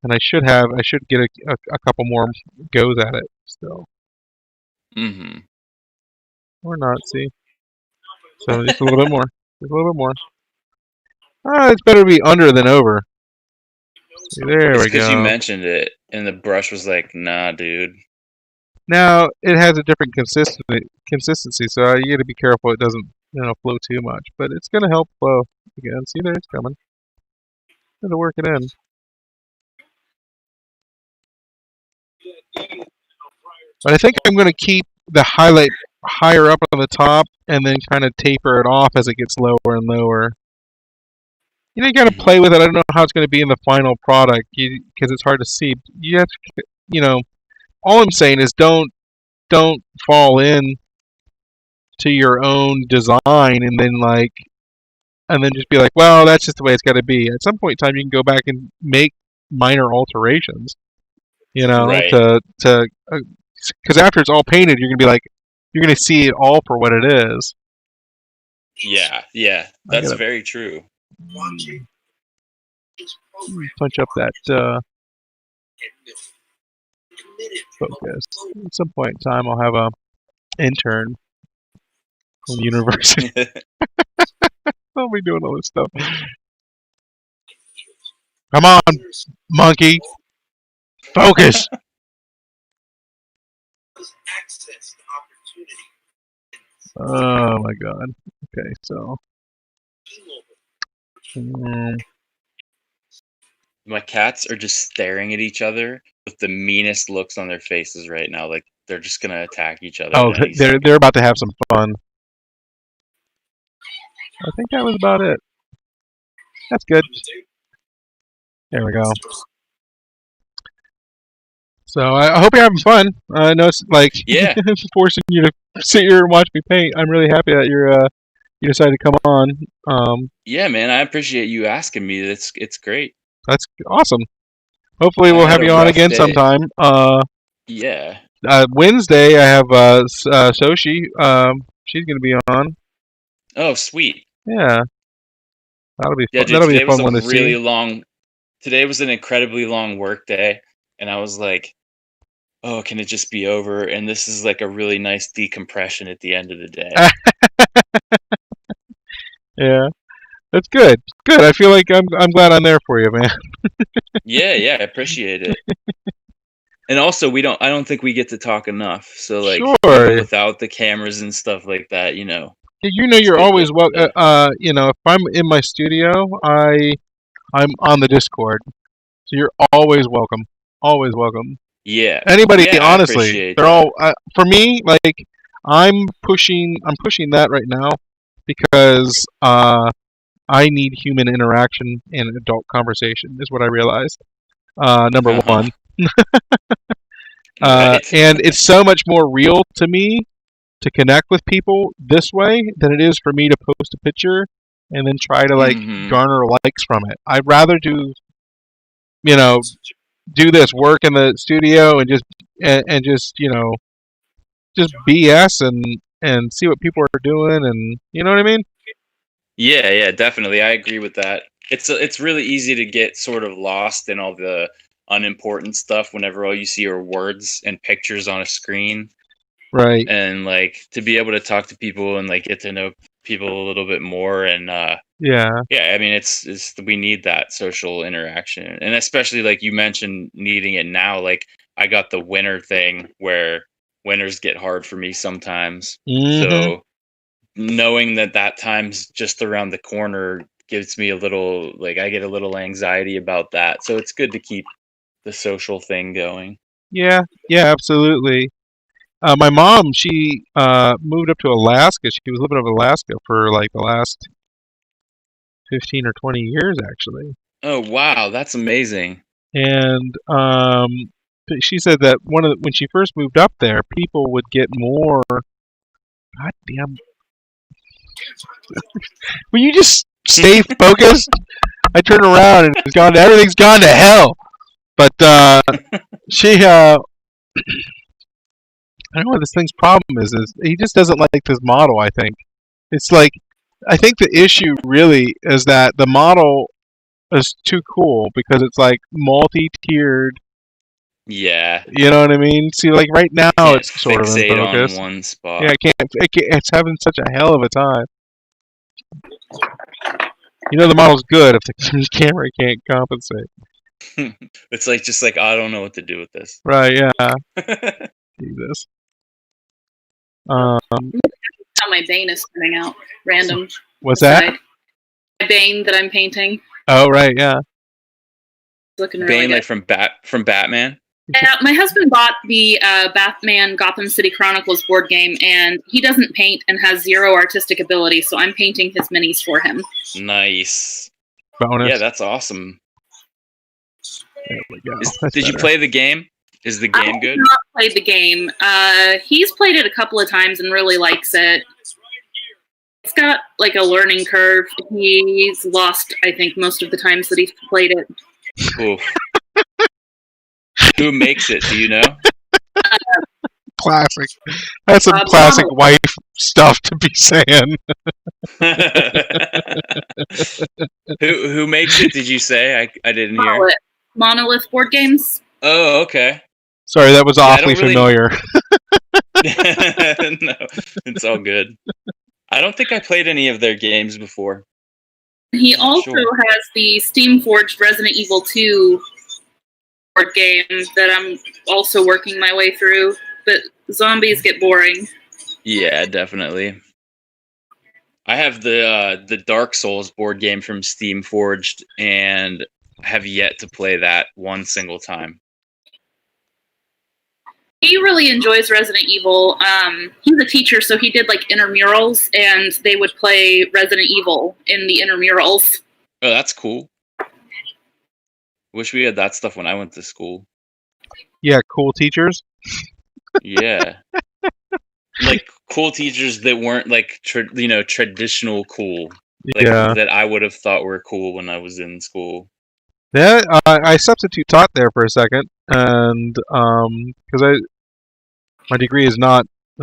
[SPEAKER 1] and I should get a couple more goes at it still.
[SPEAKER 2] Mm-hmm.
[SPEAKER 1] Or not, see. So just a little bit more. Just a little bit more. It's better to be under than over. There we go.
[SPEAKER 2] Because you mentioned it, and the brush was like, "Nah, dude."
[SPEAKER 1] Now it has a different consistency, so you got to be careful it doesn't flow too much. But it's gonna help flow again. See there, it's coming. Got to work it in. But I think I'm gonna keep the highlight higher up on the top, and then kind of taper it off as it gets lower and lower. You know, you got to play with it. I don't know how it's going to be in the final product because it's hard to see. You have to, all I'm saying is don't fall in to your own design and then just be like, well, that's just the way it's got to be. At some point in time, you can go back and make minor alterations.
[SPEAKER 2] Right.
[SPEAKER 1] Because after it's all painted, you're gonna see it all for what it is.
[SPEAKER 2] Yeah, that's very true.
[SPEAKER 1] Punch up that focus. At some point in time, I'll have a intern from university. I'll be doing all this stuff. Come on, monkey. Focus. Oh my god. Okay, so.
[SPEAKER 2] My cats are just staring at each other with the meanest looks on their faces right now. Like they're just gonna attack each other.
[SPEAKER 1] Oh, they're about to have some fun. I think that was about it. That's good. There we go. So I hope you're having fun. I know it's like forcing you to sit here and watch me paint. I'm really happy that you decided to come on.
[SPEAKER 2] Yeah, man, I appreciate you asking me. It's great.
[SPEAKER 1] That's awesome. Hopefully we'll have you on again sometime.
[SPEAKER 2] Yeah.
[SPEAKER 1] Wednesday I have Soshi. She's gonna be on.
[SPEAKER 2] Oh, sweet.
[SPEAKER 1] Yeah. That'll be fun.
[SPEAKER 2] Dude,
[SPEAKER 1] That'll be a fun one to see.
[SPEAKER 2] Today was an incredibly long work day, and I was like, oh, can it just be over? And this is like a really nice decompression at the end of the day.
[SPEAKER 1] Yeah, that's good. Good. I feel like I'm glad I'm there for you, man.
[SPEAKER 2] Yeah, I appreciate it. And also, I don't think we get to talk enough. So, like,
[SPEAKER 1] sure.
[SPEAKER 2] even without the cameras and stuff like that,
[SPEAKER 1] You know, you're always welcome. If I'm in my studio, I'm on the Discord, so you're always welcome. Always welcome.
[SPEAKER 2] Yeah.
[SPEAKER 1] Anybody,
[SPEAKER 2] yeah,
[SPEAKER 1] honestly, they're all for me. Like, I'm pushing that right now because I need human interaction and adult conversation. Is what I realized. Number one.
[SPEAKER 2] Right.
[SPEAKER 1] And it's so much more real to me to connect with people this way than it is for me to post a picture and then try to garner likes from it. I'd rather do this work in the studio and just just BS and see what people are doing, and you know what I mean?
[SPEAKER 2] Yeah, definitely. I agree with that. It's really easy to get sort of lost in all the unimportant stuff whenever all you see are words and pictures on a screen.
[SPEAKER 1] Right.
[SPEAKER 2] And like to be able to talk to people and like get to know people a little bit more, and
[SPEAKER 1] yeah,
[SPEAKER 2] I mean it's we need that social interaction, and especially like you mentioned needing it now. Like I got the winter thing where winters get hard for me sometimes. So knowing that time's just around the corner gives me a little, like, I get a little anxiety about that. So it's good to keep the social thing going.
[SPEAKER 1] Yeah, absolutely. My mom, she moved up to Alaska. She was living in Alaska for like the last 15 or 20 years, actually.
[SPEAKER 2] Oh, wow. That's amazing.
[SPEAKER 1] And she said that when she first moved up there, people would get more. God damn. Will you just stay focused? I turn around and everything's gone to hell. But she, I don't know what this thing's problem is he just doesn't like this model, I think. It's like, I think the issue really is that the model is too cool because it's like multi-tiered.
[SPEAKER 2] Yeah.
[SPEAKER 1] You know what I mean? See, like right now it's sort of in focus.
[SPEAKER 2] On one spot.
[SPEAKER 1] Yeah, it's having such a hell of a time. You know the model's good if the camera can't compensate.
[SPEAKER 2] It's like just like, I don't know what to do with this.
[SPEAKER 1] Right, yeah. Jesus.
[SPEAKER 3] How my Bane is coming out. Random.
[SPEAKER 1] What's that?
[SPEAKER 3] My Bane that I'm painting.
[SPEAKER 1] Oh, right, yeah.
[SPEAKER 3] Looking really
[SPEAKER 2] Bane,
[SPEAKER 3] good.
[SPEAKER 2] like from Batman?
[SPEAKER 3] Yeah, my husband bought the Batman Gotham City Chronicles board game, and he doesn't paint and has zero artistic ability, so I'm painting his minis for him.
[SPEAKER 2] Nice.
[SPEAKER 1] Bonus.
[SPEAKER 2] Yeah, that's awesome.
[SPEAKER 1] There we go.
[SPEAKER 2] Did you play the game? Is the game good?
[SPEAKER 3] I have not played the game. He's played it a couple of times and really likes it. It's got like a learning curve. He's lost, I think, most of the times that he's played it.
[SPEAKER 2] Ooh. Who makes it? Do you know?
[SPEAKER 1] Classic. That's some classic wife stuff to be saying.
[SPEAKER 2] Who makes it? Did you say? I didn't hear.
[SPEAKER 3] Monolith board games.
[SPEAKER 2] Oh, okay.
[SPEAKER 1] Sorry, that was awfully familiar.
[SPEAKER 2] No, it's all good. I don't think I played any of their games before.
[SPEAKER 3] He also has the Steam Forged Resident Evil 2 board game that I'm also working my way through, but zombies get boring.
[SPEAKER 2] Yeah, definitely. I have the Dark Souls board game from Steam Forged, and have yet to play that one single time.
[SPEAKER 3] He really enjoys Resident Evil. He's a teacher, so he did like intramurals, and they would play Resident Evil in the intramurals.
[SPEAKER 2] Oh, that's cool. Wish we had that stuff when I went to school.
[SPEAKER 1] Yeah, cool teachers.
[SPEAKER 2] Yeah. Like cool teachers that weren't like traditional cool. Like, that I would have thought were cool when I was in school.
[SPEAKER 1] Yeah, I substitute taught there for a second, and because my degree is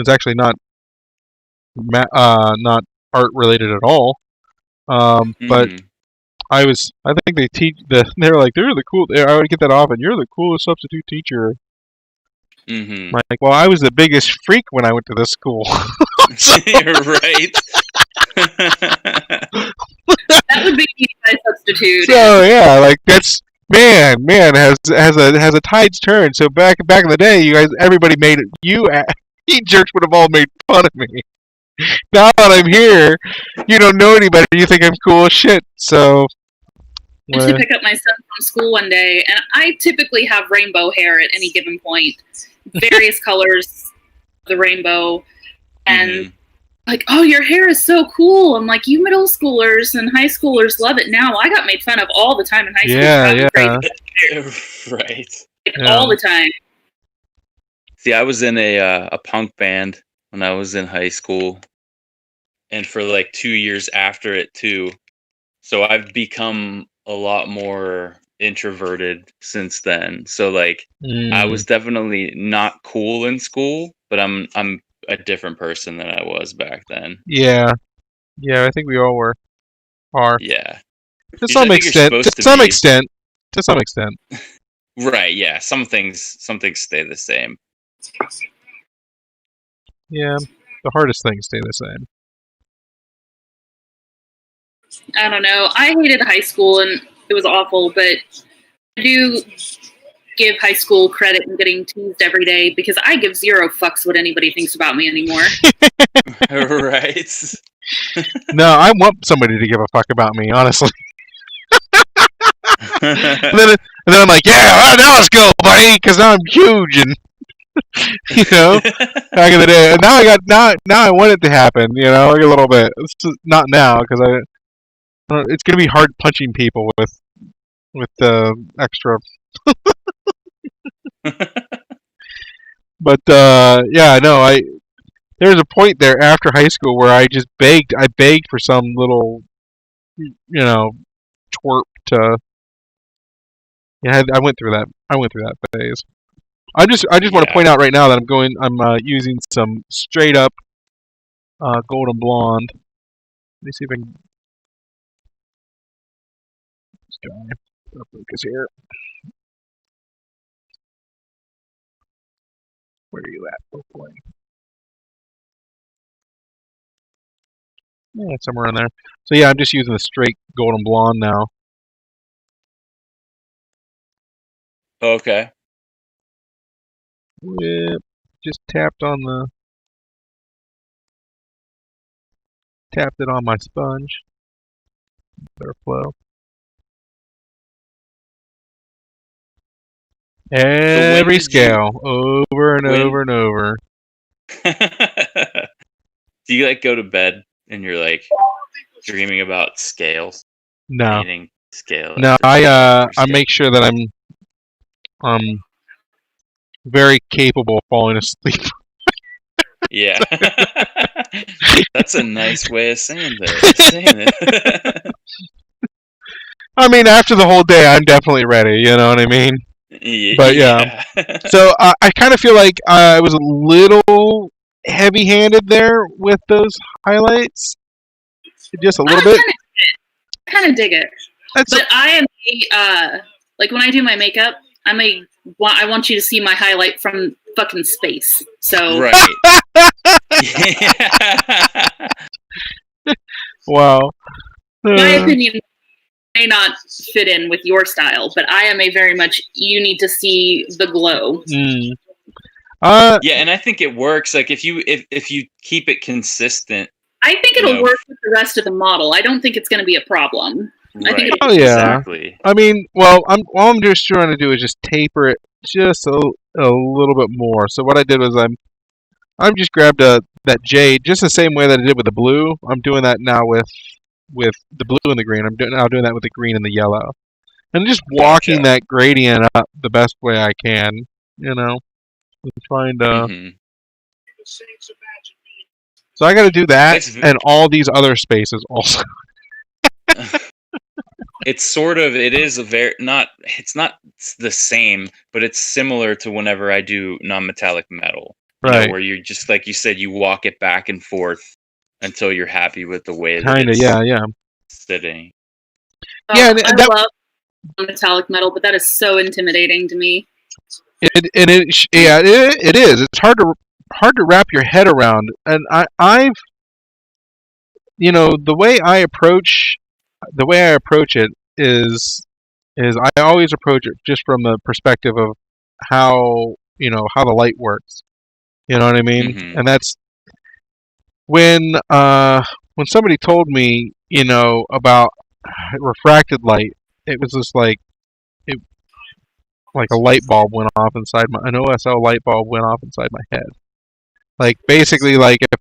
[SPEAKER 1] actually not art related at all. But I think they teach they were like, they're the cool. I would get that often. You're the coolest substitute teacher.
[SPEAKER 2] Mm-hmm.
[SPEAKER 1] Like, well, I was the biggest freak when I went to this school.
[SPEAKER 2] You're right.
[SPEAKER 3] That would be my substitute.
[SPEAKER 1] So yeah, like that's man has a tides turned. So back in the day, you guys, everybody made it. You jerks would have all made fun of me. Now that I'm here, you don't know anybody. You think I'm cool as shit. So.
[SPEAKER 3] I went to pick up my son from school one day, and I typically have rainbow hair at any given point, various colors of the rainbow, and like, oh, your hair is so cool. I'm like, you middle schoolers and high schoolers love it now. I got made fun of all the time in high school.
[SPEAKER 1] Yeah.
[SPEAKER 2] Right.
[SPEAKER 3] All the time.
[SPEAKER 2] See, I was in a punk band when I was in high school, and for like 2 years after it too. So I've become a lot more introverted since then. So like I was definitely not cool in school, but I'm a different person than I was back then.
[SPEAKER 1] Yeah, I think we all are.
[SPEAKER 2] Yeah.
[SPEAKER 1] To some extent.
[SPEAKER 2] Right, yeah. Some things stay the same.
[SPEAKER 1] Yeah, the hardest things stay the same.
[SPEAKER 3] I don't know. I hated high school and it was awful, but I do give high school credit in getting teased every day because I give zero fucks what anybody thinks about me anymore.
[SPEAKER 2] Right.
[SPEAKER 1] No, I want somebody to give a fuck about me, honestly. and then I'm like, yeah, now let's go, buddy, because now I'm huge and back in the day. And now I want it to happen, like a little bit. It's just not now because it's gonna be hard punching people with the extra. But yeah, no, there was a point there after high school where I just begged for some little, twerp to. Yeah, I went through that. Phase. I just want to point out right now that I'm using some straight up golden blonde. Let me see if I can. This guy, focus here. Where are you at? Oh boy. Yeah, somewhere in there. So yeah, I'm just using the straight golden blonde now.
[SPEAKER 2] Okay.
[SPEAKER 1] Whip. Just tapped it on my sponge. Better flow. Every scale, over and over and over.
[SPEAKER 2] Do you go to bed and you're dreaming about scales?
[SPEAKER 1] No.
[SPEAKER 2] Painting scale.
[SPEAKER 1] No, I make sure that I'm very capable of falling asleep.
[SPEAKER 2] Yeah. That's a nice way of saying that.
[SPEAKER 1] I mean, after the whole day, I'm definitely ready. You know what I mean? But yeah. So I kind of feel like I was a little heavy-handed there with those highlights. Just a little bit.
[SPEAKER 3] I kind of dig it. But I am when I do my makeup, I want you to see my highlight from fucking space. So
[SPEAKER 2] right.
[SPEAKER 1] Wow.
[SPEAKER 3] My opinion may not fit in with your style, but I am a very much you need to see the glow.
[SPEAKER 2] Yeah, and I think it works. If you keep it consistent,
[SPEAKER 3] I think it'll work with the rest of the model. I don't think it's going to be a problem.
[SPEAKER 2] Right.
[SPEAKER 3] I think
[SPEAKER 2] Exactly.
[SPEAKER 1] I mean, all I'm just trying to do is just taper it just a little bit more. So what I did was I'm just grabbed that jade just the same way that I did with the blue. I'm doing that now with the blue and the green. I'm now doing that with the green and the yellow, and just walking that gradient up the best way I can. And trying to. So I got to do that and all these other spaces also.
[SPEAKER 2] It's not the same, but it's similar to whenever I do non-metallic metal.
[SPEAKER 1] Right.
[SPEAKER 2] Where you're just, like you said, you walk it back and forth until you're happy with the way that it's sitting.
[SPEAKER 3] I love metallic metal, but that is so intimidating to me.
[SPEAKER 1] It is. It's hard to wrap your head around. And I've the way I approach it is I always approach it just from the perspective of how how the light works. You know what I mean?
[SPEAKER 2] Mm-hmm.
[SPEAKER 1] And that's when somebody told me about refracted light, it was just like a light bulb went off inside an OSL light bulb went off inside my head. Like basically, like if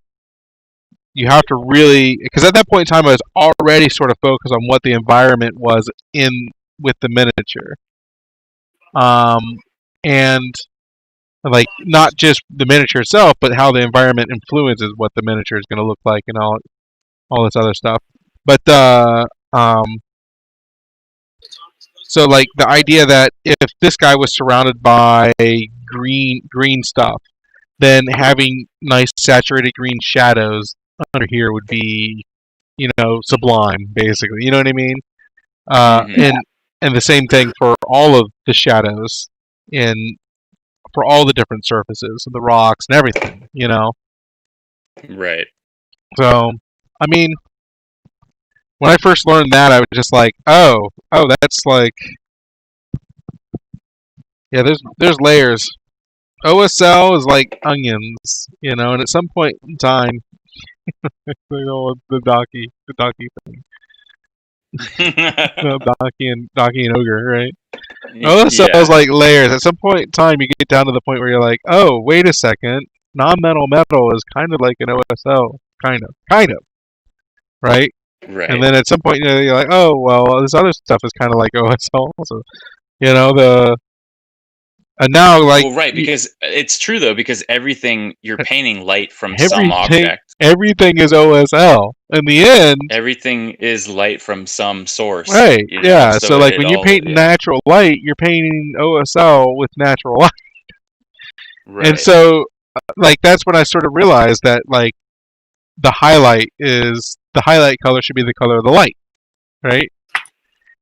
[SPEAKER 1] you have to really, because at that point in time I was already sort of focused on what the environment was with the miniature, and like not just the miniature itself, but how the environment influences what the miniature is going to look like and all this other stuff. But so like the idea that if this guy was surrounded by green stuff, then having nice saturated green shadows under here would be, sublime, basically. You know what I mean? And the same thing for all of the shadows for all the different surfaces, the rocks and everything,
[SPEAKER 2] Right.
[SPEAKER 1] So, I mean, when I first learned that, I was just like, oh, that's like, yeah, there's layers. OSL is like onions, and at some point in time, the Docky thing. Docky and Ogre, right? OSL is like layers. At some point in time, you get down to the point where you're like, oh, wait a second, non-metal metal is kind of like an OSL, kind of, right?
[SPEAKER 2] Right.
[SPEAKER 1] And then at some point, you're like, oh, well, this other stuff is kind of like OSL also. And now, like...
[SPEAKER 2] Well, right, because it's true, though, because everything, you're painting light from some object.
[SPEAKER 1] Everything is OSL. In the end...
[SPEAKER 2] Everything is light from some source.
[SPEAKER 1] Right, yeah. So like, when you paint natural light, you're painting OSL with natural light. Right. And so, like, that's when I sort of realized that, like, the highlight color should be the color of the light, right?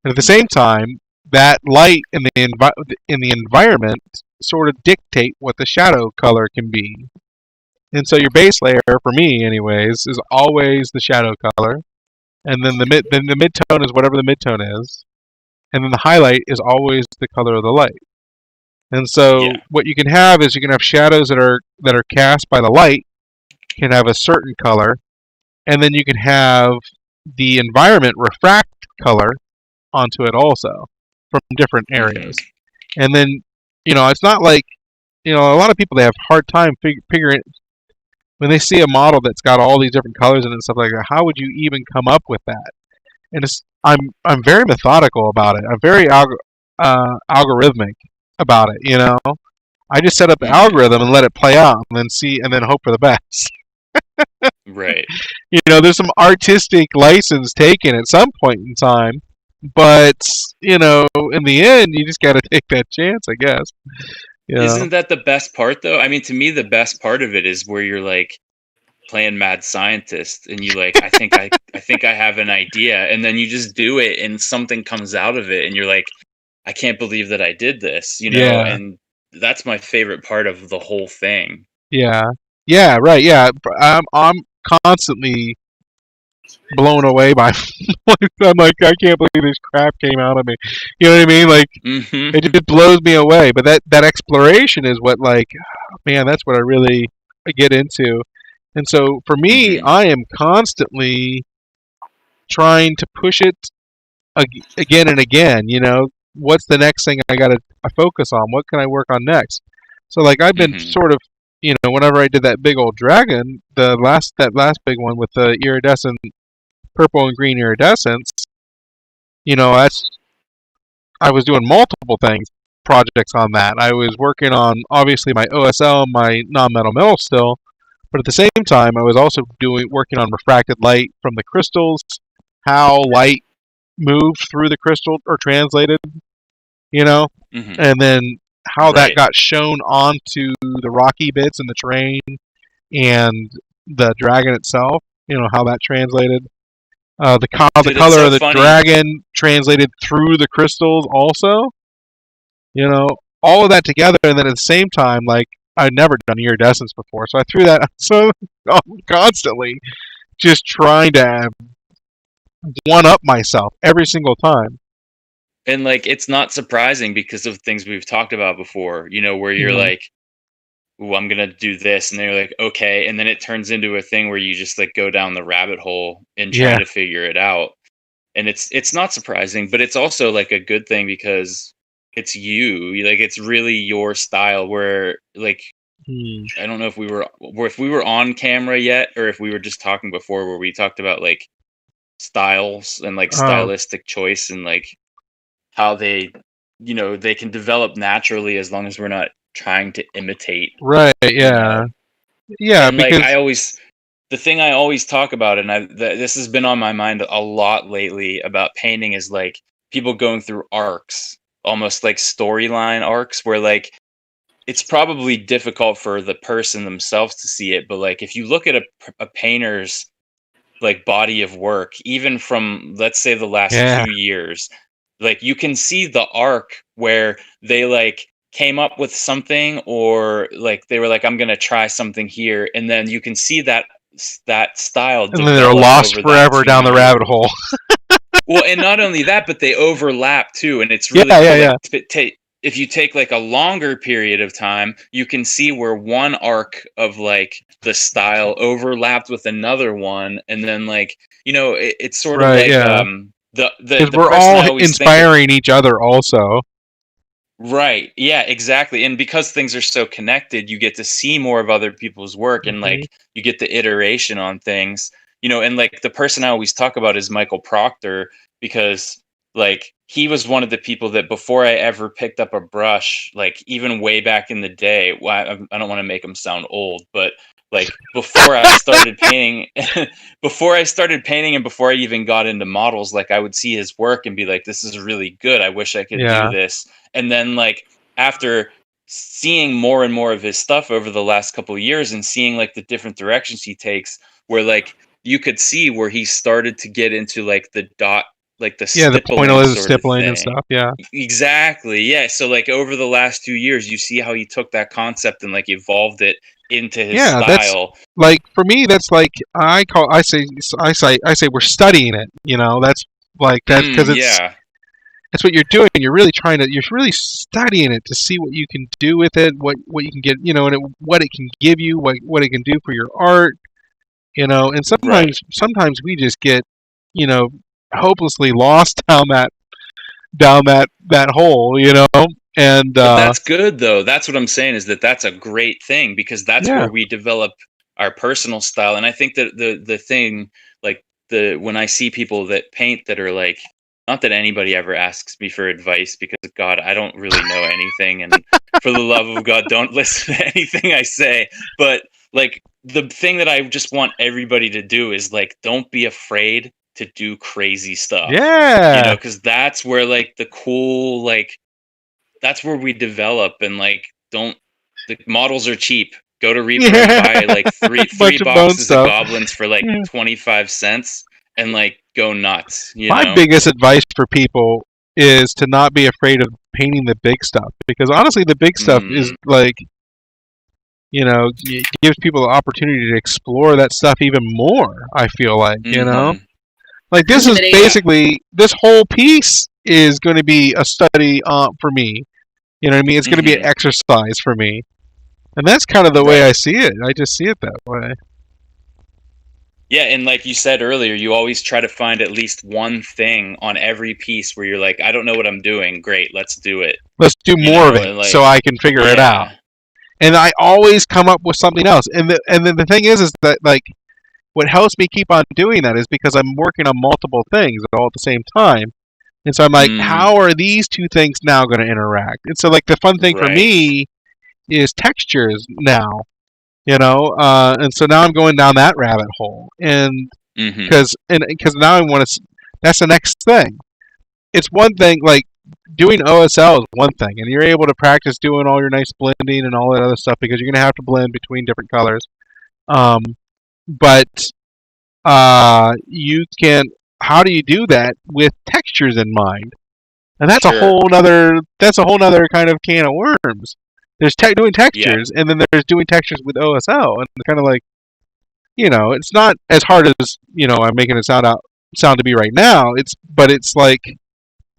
[SPEAKER 1] And at the same time, that light in the environment sort of dictate what the shadow color can be. And so your base layer, for me anyways, is always the shadow color, and then the midtone is whatever the midtone is, and then the highlight is always the color of the light. And so what you can have is you can have shadows that are cast by the light can have a certain color, and then you can have the environment refract color onto it also from different areas. And then, it's not like, a lot of people, they have a hard time figuring, when they see a model that's got all these different colors in it and stuff like that, how would you even come up with that? And I'm very methodical about it. I'm very algorithmic about it, I just set up the algorithm and let it play out and then hope for the best.
[SPEAKER 2] Right.
[SPEAKER 1] There's some artistic license taken at some point in time, but in the end, you just got to take that chance, I guess.
[SPEAKER 2] Isn't that the best part, though? I mean, to me, the best part of it is where you're like playing mad scientist, and you like, I think I have an idea, and then you just do it, and something comes out of it, and you're like, I can't believe that I did this, and that's my favorite part of the whole thing. Yeah, right. Yeah, I'm constantly blown away by. I'm like, I can't believe this crap came out of me. You know what I mean? Like, it just blows me away. But that exploration is what, like, man, that's what I really get into. And so for me, I am constantly trying to push it again and again. What's the next thing I got to focus on? What can I work on next? So like, I've been sort of, whenever I did that big old dragon, that last big one with the iridescent purple and green iridescence, I was doing multiple projects on that. I was working on, obviously, my OSL, my non-metal metal still, but at the same time, I was also working on refracted light from the crystals, how light moved through the crystal or translated, and then how that got shown onto the rocky bits in the terrain and the dragon itself, how that translated. The color of the dragon translated through the crystals also.
[SPEAKER 1] all of that together, and then at the same time, like, I'd never done iridescence before, so I threw that so constantly, just trying to one up myself every single time.
[SPEAKER 2] And like, it's not surprising because of things we've talked about before, you know, where you're like, "Ooh, I'm gonna do this," and then you're like, "Okay," and then it turns into a thing where you just like go down the rabbit hole and trying to figure it out. And it's not surprising, but it's also like a good thing because it's like it's really your style. Where like I don't know if we were on camera yet, or if we were just talking before, where we talked about like styles and like stylistic choice and like how they, you know, they can develop naturally as long as we're not trying to imitate.
[SPEAKER 1] Right. Yeah. Yeah.
[SPEAKER 2] And
[SPEAKER 1] because
[SPEAKER 2] like the thing I always talk about, and this has been on my mind a lot lately about painting, is like people going through arcs, almost like storyline arcs, where like it's probably difficult for the person themselves to see it, but like if you look at a painter's like body of work, even from, let's say, the last 2 years, like you can see the arc where they like came up with something, or like they were like, I'm gonna try something here, and then you can see that style,
[SPEAKER 1] and then they're lost forever down the rabbit hole.
[SPEAKER 2] Well, and not only that, but they overlap too, and it's really cool. Like, if you take like a longer period of time, you can see where one arc of like the style overlapped with another one, and then like, you know, it's sort of like the
[SPEAKER 1] we're all inspiring each other also.
[SPEAKER 2] Right. Yeah, exactly. And because things are so connected, you get to see more of other people's work, and like you get the iteration on things, you know. And like the person I always talk about is Michael Proctor, because like he was one of the people that before I ever picked up a brush, like even way back in the day, well, I don't want to make him sound old, but like before I started painting, and before I even got into models, like I would see his work and be like, this is really good. I wish I could do this. And then like after seeing more and more of his stuff over the last couple of years and seeing like the different directions he takes, where like you could see where he started to get into like the dot, like the
[SPEAKER 1] the pointillist stippling and stuff. Yeah,
[SPEAKER 2] exactly. Yeah. So like over the last 2 years, you see how he took that concept and like evolved it into his style.
[SPEAKER 1] That's like, for me, that's like I say we're studying it. You know, that's like that's because that's what you're doing. You're really studying it to see what you can do with it, what you can get, you know, and what it can give you, what it can do for your art, you know. And sometimes we just get, you know, hopelessly lost down that hole, you know. And
[SPEAKER 2] but that's good though. That's what I'm saying, is that's a great thing, because that's where we develop our personal style. And I think that the thing, like when I see people that paint that are like, not that anybody ever asks me for advice, because God, I don't really know anything, and for the love of God, don't listen to anything I say. But like the thing that I just want everybody to do is like, don't be afraid to do crazy stuff.
[SPEAKER 1] Yeah,
[SPEAKER 2] you know, because that's where like the cool, like that's where we develop. And like, the models are cheap. Go to Reaper and buy like three boxes of goblins for like 25 cents and like go nuts.
[SPEAKER 1] My biggest advice for people is to not be afraid of painting the big stuff, because honestly, the big stuff is like, you know, it gives people the opportunity to explore that stuff even more. I feel like, you know, like this is basically, this whole piece is going to be a study for me. You know what I mean? It's going to be an exercise for me. And that's kind of the way I see it. I just see it that way.
[SPEAKER 2] Yeah, and like you said earlier, you always try to find at least one thing on every piece where you're like, I don't know what I'm doing. Great, let's do it.
[SPEAKER 1] Let's do more of it, like, so I can figure it out. And I always come up with something else. And then the thing is that like, what helps me keep on doing that is because I'm working on multiple things all at the same time. And so I'm like, how are these two things now going to interact? And so like the fun thing for me is textures now, you know, and so now I'm going down that rabbit hole, and because now I want to. That's the next thing. It's one thing, like doing OSL is one thing, and you're able to practice doing all your nice blending and all that other stuff, because you're going to have to blend between different colors. But you can. How do you do that with textures in mind? And that's a whole nother kind of can of worms. There's doing textures, and then there's doing textures with OSL, and kind of like, it's not as hard as I'm making it sound to be right now. But it's like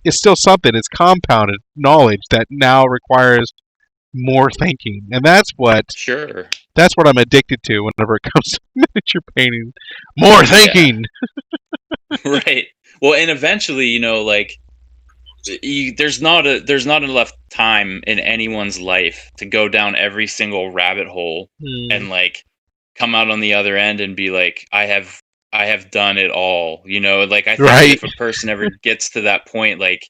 [SPEAKER 1] it's still something. It's compounded knowledge that now requires more thinking, and that's what I'm addicted to whenever it comes to miniature painting. More thinking.
[SPEAKER 2] Yeah. Right. Well, and eventually, like, there's not enough time in anyone's life to go down every single rabbit hole and like come out on the other end and be like, I have done it all. Like, I think if a person ever gets to that point, like,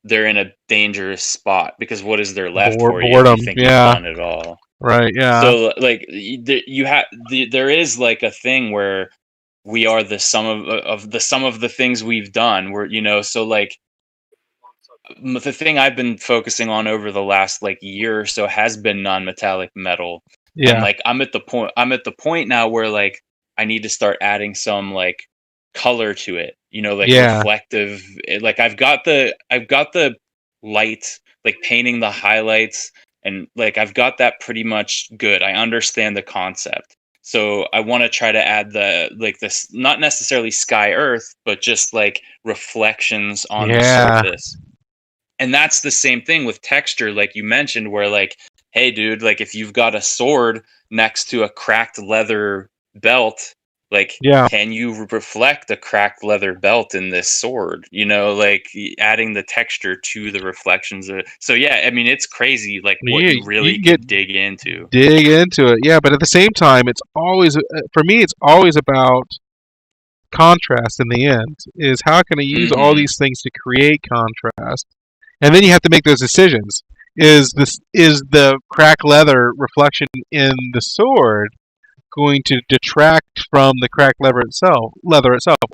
[SPEAKER 2] they're in a dangerous spot, because what is there left for you if you think you've done it all?
[SPEAKER 1] Right. Yeah.
[SPEAKER 2] So like there is like a thing where we are the sum of the things we've done. So like the thing I've been focusing on over the last like year or so has been non-metallic metal. Yeah. And like I'm at the point now where like I need to start adding some like color to it, like reflective. Like I've got the light, like painting the highlights, and like I've got that pretty much good. I understand the concept. So I want to try to add this, not necessarily sky earth, but just like reflections on the surface. And that's the same thing with texture, like you mentioned, where like, hey dude, like if you've got a sword next to a cracked leather belt, like, can you reflect a cracked leather belt in this sword? Like adding the texture to the reflections. So yeah, I mean, it's crazy, like what you really can dig into
[SPEAKER 1] it. Yeah, but at the same time, it's always, for me, it's always about contrast. In the end, is how can I use all these things to create contrast, and then you have to make those decisions. Is the cracked leather reflection in the sword going to detract from the cracked leather itself,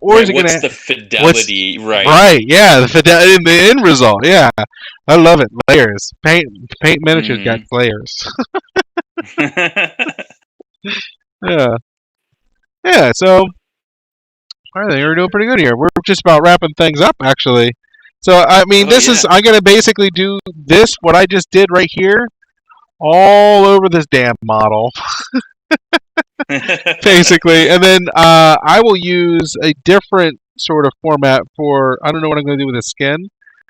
[SPEAKER 1] or is it going to?
[SPEAKER 2] What's the fidelity?
[SPEAKER 1] Right. Yeah, the fidelity in the end result. Yeah, I love it. Layers. Paint miniatures got layers. Yeah. Yeah. So I think we're doing pretty good here. We're just about wrapping things up, actually. So I mean, I'm going to basically do what I just did right here, all over this damn model. Basically, and then I will use a different sort of format for, I don't know what I'm going to do with the skin,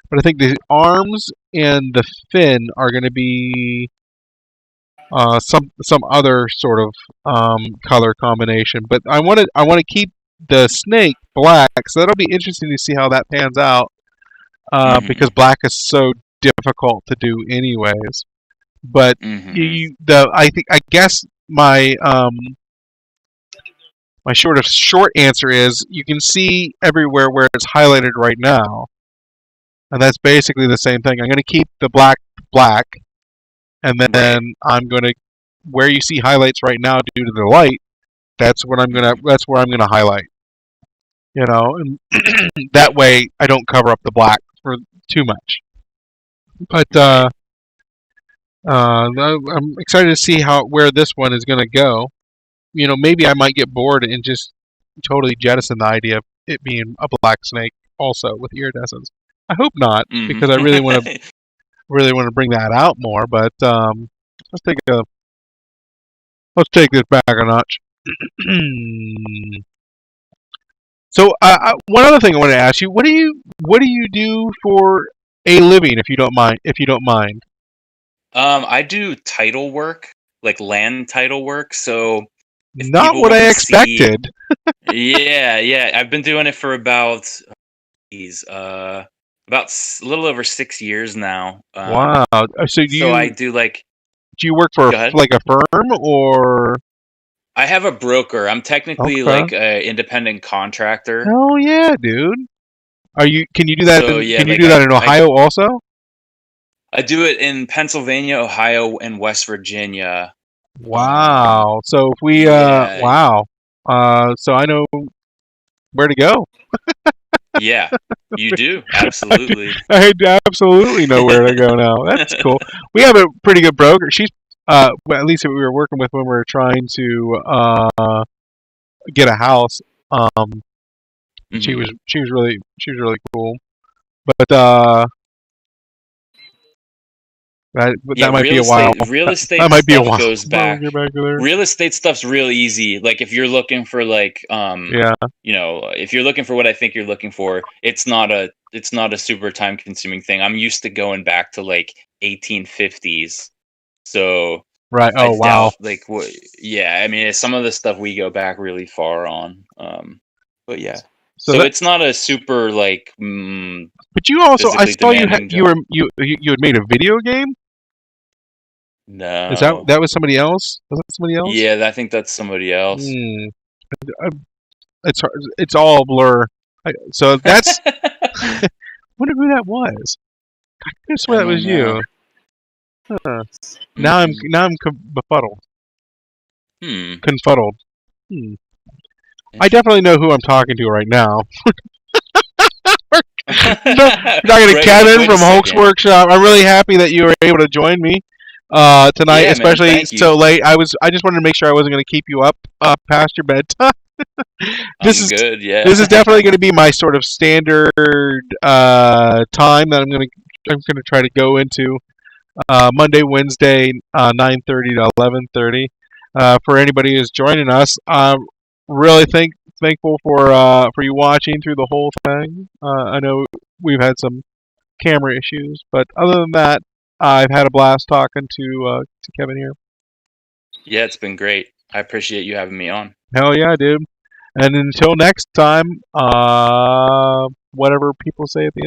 [SPEAKER 1] but I think the arms and the fin are going to be some other sort of color combination. But I want to keep the snake black, so that'll be interesting to see how that pans out, because black is so difficult to do anyways. But I guess my my short answer is, you can see everywhere where it's highlighted right now, and that's basically the same thing. I'm going to keep the black, and then I'm going to, where you see highlights right now due to the light, that's where I'm going to highlight. And that way I don't cover up the black for too much. But I'm excited to see where this one is going to go. Maybe I might get bored and just totally jettison the idea of it being a black snake also with iridescence. I hope not, because I really want to bring that out more. But let's take this back a notch. So one other thing I want to ask you: what do you do for a living, if you don't mind?
[SPEAKER 2] I do title work, like land title work. So
[SPEAKER 1] not what I expected.
[SPEAKER 2] Yeah. I've been doing it for about a little over 6 years now.
[SPEAKER 1] Wow. So
[SPEAKER 2] I do like.
[SPEAKER 1] Do you work for like a firm, or?
[SPEAKER 2] I have a broker. I'm technically like an independent contractor.
[SPEAKER 1] Oh yeah, dude. Can you do that? Can you do that in Ohio also?
[SPEAKER 2] I do it in Pennsylvania, Ohio, and West Virginia.
[SPEAKER 1] Wow. So if we wow. So I know where to go.
[SPEAKER 2] Yeah, you do. Absolutely.
[SPEAKER 1] I absolutely know where to go now. That's cool. We have a pretty good broker. She's at least we were working with when we were trying to get a house. She was really cool. But That might be a while.
[SPEAKER 2] Real estate
[SPEAKER 1] that might be a
[SPEAKER 2] stuff
[SPEAKER 1] while.
[SPEAKER 2] goes back. Real estate stuff's real easy. Like if you're looking for like you know, if you're looking for what I think you're looking for, it's not a super time consuming thing. I'm used to going back to like 1850s. So
[SPEAKER 1] right. Oh wow.
[SPEAKER 2] Like yeah, I mean some of the stuff we go back really far on. But yeah. So it's not a super like.
[SPEAKER 1] But you also, I saw you had made a video game.
[SPEAKER 2] No.
[SPEAKER 1] Is that was somebody else? Was that somebody else?
[SPEAKER 2] Yeah, I think that's somebody else.
[SPEAKER 1] It's all a blur. So that's. I wonder who that was. I could swear that was you. Huh. Now I'm befuddled. Confuddled. I definitely know who I'm talking to right now. Talking to Kevin from Holk's Workshop. I'm really happy that you were able to join me tonight, especially so late. I just wanted to make sure I wasn't going to keep you up past your bedtime. This is good. Yeah, this is definitely going to be my sort of standard time that I'm going to try to go into Monday, Wednesday, 9:30 to 11:30. For anybody who's joining us, really thankful for you watching through the whole thing. I know we've had some camera issues, but other than that, I've had a blast talking to Kevin here.
[SPEAKER 2] Yeah, it's been great. I appreciate you having me on.
[SPEAKER 1] Hell yeah, dude. And until next time, whatever people say at the end.